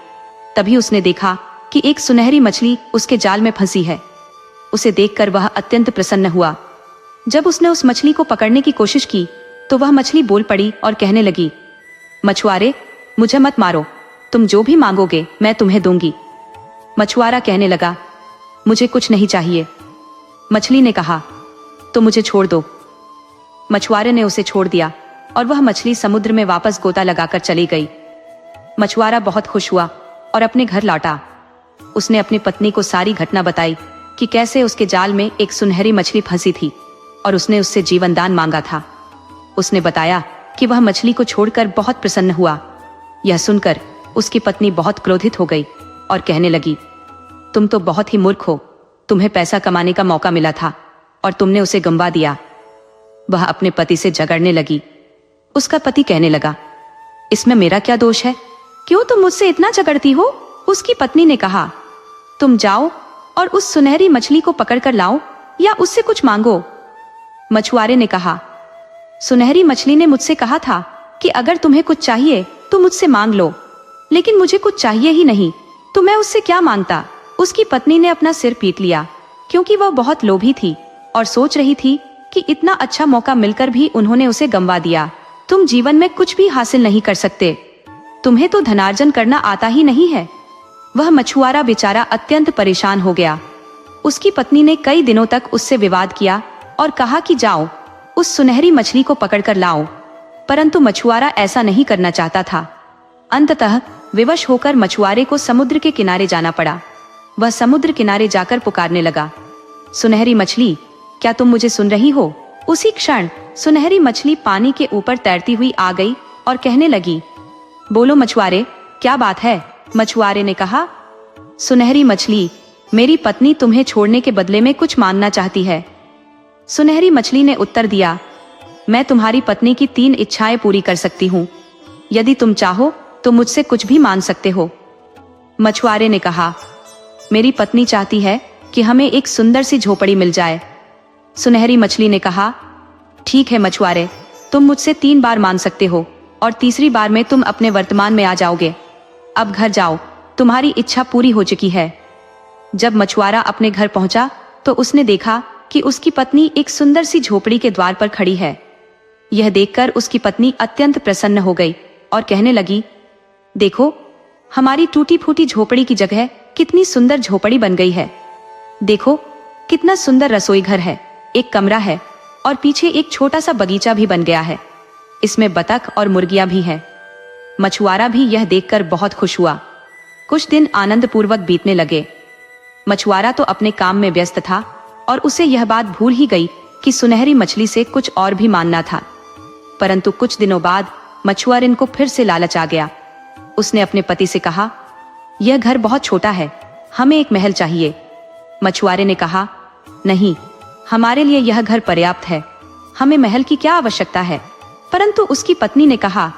तभी उसने देखा कि एक सुनहरी मछली उसके जाल में फंसी है। उसे देखकर वह अत्यंत प्रसन्न हुआ। जब उसने उस मछली को पकड़ने की कोशिश की तो वह मछली बोल पड़ी और कहने लगी, मछुआरे, मुझे मत मारो, तुम जो भी मांगोगे मैं तुम्हें दूंगी। मछुआरा कहने लगा, मुझे कुछ नहीं चाहिए। मछली ने कहा, तो मुझे छोड़ दो। मछुआरे ने उसे छोड़ दिया और वह मछली समुद्र में वापस गोता लगाकर चली गई। मछुआरा बहुत खुश हुआ और अपने घर लौटा। उसने अपनी पत्नी को सारी घटना बताई कि कैसे उसके जाल में एक सुनहरी मछली फंसी थी और उसने उससे जीवन दान मांगा था। उसने बताया कि वह मछली को छोड़कर बहुत प्रसन्न हुआ। यह सुनकर उसकी पत्नी बहुत क्रोधित हो गई और कहने लगी, तुम तो बहुत ही मूर्ख हो। तुम्हें पैसा कमाने का मौका मिला था और तुमने उसे गंवा दिया। वह अपने पति से झगड़ने लगी। उसका पति कहने लगा, इसमें मेरा क्या दोष है, क्यों तुम मुझसे इतना झगड़ती हो। उसकी पत्नी ने कहा, तुम जाओ और उस सुनहरी मछली को पकड़कर लाओ या उससे कुछ मांगो। मछुआरे ने कहा, सुनहरी मछली ने मुझसे कहा था कि अगर तुम्हें कुछ चाहिए तो मुझसे मांग लो, लेकिन मुझे कुछ चाहिए ही नहीं, तो मैं उससे क्या मांगता। उसकी पत्नी ने अपना सिर पीट लिया, क्योंकि वह बहुत लोभी थी और सोच रही थी कि इतना अच्छा मौका मिलकर भी उन्होंने उसे गंवा दिया। तुम जीवन में कुछ भी हासिल नहीं कर सकते, तुम्हें तो धनार्जन करना आता ही नहीं है। वह मछुआरा बेचारा अत्यंत परेशान हो गया। उसकी पत्नी ने कई दिनों तक उससे विवाद किया और कहा कि जाओ उस सुनहरी मछली को पकड़कर लाओ, परंतु मछुआरा ऐसा नहीं करना चाहता था। अंततः विवश होकर मछुआरे को समुद्र के किनारे जाना पड़ा। वह समुद्र किनारे जाकर पुकारने लगा, सुनहरी मछली, क्या तुम मुझे सुन रही हो। उसी क्षण सुनहरी मछली पानी के ऊपर तैरती हुई आ गई और कहने लगी, बोलो मछुआरे, क्या बात है। मछुआरे ने कहा, सुनहरी मछली, मेरी पत्नी तुम्हें छोड़ने के बदले में कुछ मांगना चाहती है। सुनहरी मछली ने उत्तर दिया, मैं तुम्हारी पत्नी की 3 इच्छाएं पूरी कर सकती हूँ। यदि तुम चाहो तो मुझसे कुछ भी मांग सकते हो। मछुआरे ने कहा, मेरी पत्नी चाहती है कि हमें एक सुंदर सी झोपड़ी मिल जाए। सुनहरी मछली ने कहा, ठीक है मछुआरे, तुम मुझसे 3 बार मांग सकते हो और तीसरी बार में तुम अपने वर्तमान में आ जाओगे। अब घर जाओ, तुम्हारी इच्छा पूरी हो चुकी है। जब मछुआरा अपने घर पहुंचा तो उसने देखा कि उसकी पत्नी एक सुंदर सी झोपड़ी के द्वार पर खड़ी है। यह देखकर उसकी पत्नी अत्यंत प्रसन्न हो गई और कहने लगी, देखो, हमारी टूटी फूटी झोपड़ी की जगह कितनी सुंदर झोपड़ी बन गई है। देखो, कितना सुंदर रसोई घर है, एक कमरा है और पीछे एक छोटा सा बगीचा भी बन गया है। इसमें बतख और मुर्गियां भी हैं। मछुआरा भी यह देखकर बहुत खुश हुआ। कुछ दिन आनंद पूर्वक बीतने लगे। मछुआरा तो अपने काम में व्यस्त था और उसे यह बात भूल ही गई कि सुनहरी मछली से कुछ और भी मांगना था। परंतु कुछ दिनों बाद मछुआरे को फिर से लालच आ गया। उसने अपने पति से कहा, यह घर बहुत छोटा है, हमें एक महल चाहिए। मछुआरे ने कहा, नहीं, हमारे लिए यह घर पर्याप्त है, हमें महल की क्या आवश्यकता है। परंतु उसकी पत्नी ने कहा,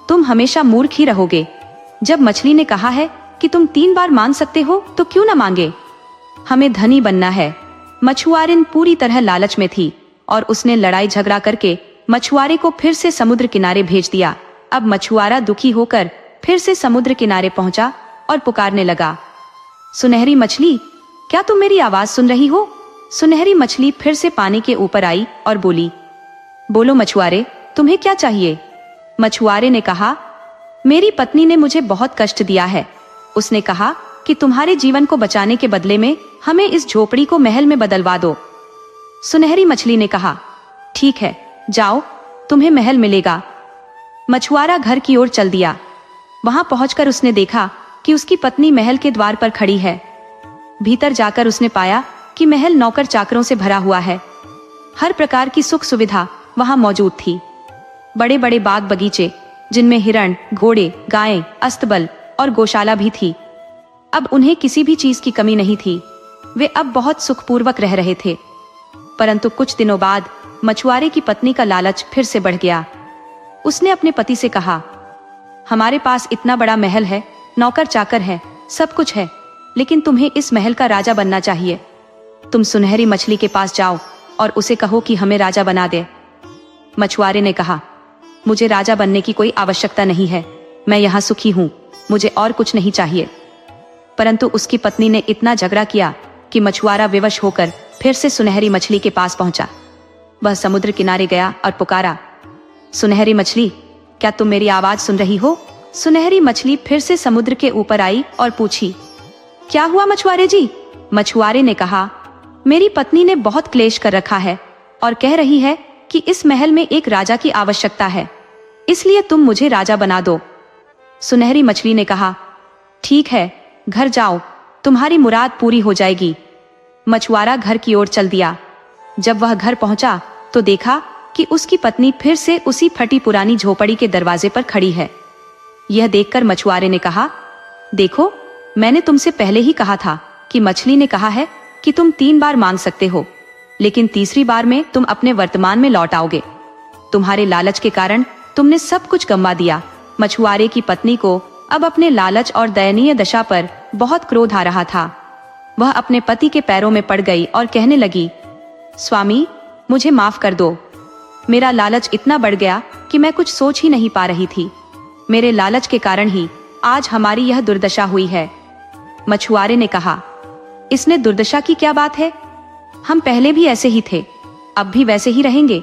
तुम हमेशा मूर्ख ही रहोगे। जब मछली ने कहा है कि तुम 3 बार मांग सकते हो तो क्यों ना मांगे, हमें धनी बनना है। मछुआरिन पूरी तरह लालच में थी और उसने लड़ाई झगड़ा करके मछुआरे को फिर से समुद्र किनारे भेज दिया। अब मछुआरा दुखी होकर फिर से समुद्र किनारे पहुंचा और पुकारने लगा, सुनहरी मछली, क्या तुम मेरी आवाज सुन रही हो? सुनहरी मछली फिर से पानी के ऊपर आई और बोली, बोलो मछुआरे, तुम्हें क्या चाहिए? मछुआरे ने कहा, मेरी पत्नी ने मुझे बहुत कष्ट दिया है। उसने कहा कि तुम्हारे जीवन को बचाने के बदले में हमें इस झोपड़ी को महल में बदलवा दो। सुनहरी मछली ने कहा, ठीक है, जाओ, तुम्हें महल मिलेगा। मछुआरा घर की ओर चल दिया। वहां पहुंचकर उसने देखा कि उसकी पत्नी महल के द्वार पर खड़ी है। भीतर जाकर उसने पाया कि महल नौकर चाकरों से भरा हुआ है। हर प्रकार की सुख सुविधा वहां मौजूद थी। बड़े बड़े बाग बगीचे, जिनमें हिरण, घोड़े, गायें, अस्तबल और गौशाला भी थी। अब उन्हें किसी भी चीज की कमी नहीं थी। वे अब बहुत सुखपूर्वक रह रहे थे। परंतु कुछ दिनों बाद मछुआरे की पत्नी का लालच फिर से बढ़ गया। उसने अपने पति से कहा, हमारे पास इतना बड़ा महल है, नौकर चाकर है, सब कुछ है, लेकिन तुम्हें इस महल का राजा बनना चाहिए। तुम सुनहरी मछली के पास जाओ और उसे कहो कि हमें राजा बना दे। मछुआरे ने कहा, मुझे राजा बनने की कोई आवश्यकता नहीं है, मैं यहाँ सुखी हूँ, मुझे और कुछ नहीं चाहिए। परंतु उसकी पत्नी ने इतना झगड़ा किया कि मछुआरा विवश होकर फिर से सुनहरी मछली के पास पहुंचा। वह समुद्र किनारे गया और पुकारा, सुनहरी मछली, क्या तुम मेरी आवाज सुन रही हो? सुनहरी मछली फिर से समुद्र के ऊपर आई और पूछी, क्या हुआ मछुआरे जी? मछुआरे ने कहा, मेरी पत्नी ने बहुत क्लेश कर रखा है और कह रही है कि इस महल में एक राजा की आवश्यकता है, इसलिए तुम मुझे राजा बना दो। सुनहरी मछली ने कहा, ठीक है, घर जाओ, तुम्हारी मुराद पूरी हो जाएगी। मछुआरा घर की ओर चल दिया। जब वह घर पहुंचा तो देखा कि उसकी पत्नी फिर से उसी फटी पुरानी झोपड़ी के दरवाजे पर खड़ी है। यह देखकर मछुआरे ने कहा, देखो, मैंने तुमसे पहले ही कहा था कि मछली ने कहा है कि तुम 3 बार मांग सकते हो, लेकिन तीसरी बार में तुम अपने वर्तमान में लौट आओगे। तुम्हारे लालच के कारण तुमने सब कुछ गंवा दिया। मछुआरे की पत्नी को अब अपने लालच और दयनीय दशा पर बहुत क्रोध आ रहा था। वह अपने पति के पैरों में पड़ गई और कहने लगी, स्वामी, मुझे माफ कर दो। मेरा लालच इतना बढ़ गया कि मैं कुछ सोच ही नहीं पा रही थी। मेरे लालच के कारण ही आज हमारी यह दुर्दशा हुई है। मछुआरे ने कहा, इसमें दुर्दशा की क्या बात है? हम पहले भी ऐसे ही थे, अब भी वैसे ही रहेंगे।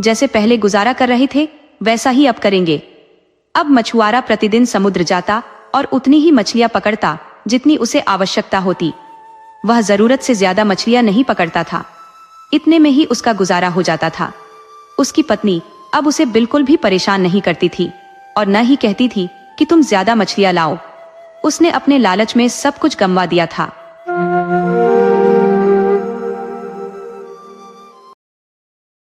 जैसे पहले गुजारा कर रहे थे वैसा ही अब करेंगे। अब मछुआरा प्रतिदिन समुद्र जाता और उतनी ही मछलियां पकड़ता जितनी उसे आवश्यकता होती। वह जरूरत से ज्यादा मछलियां नहीं पकड़ता था। इतने में ही उसका गुजारा हो जाता था। उसकी पत्नी अब उसे बिल्कुल भी परेशान नहीं करती थी और न ही कहती थी कि तुम ज्यादा मछलियां लाओ। उसने अपने लालच में सब कुछ गंवा दिया था।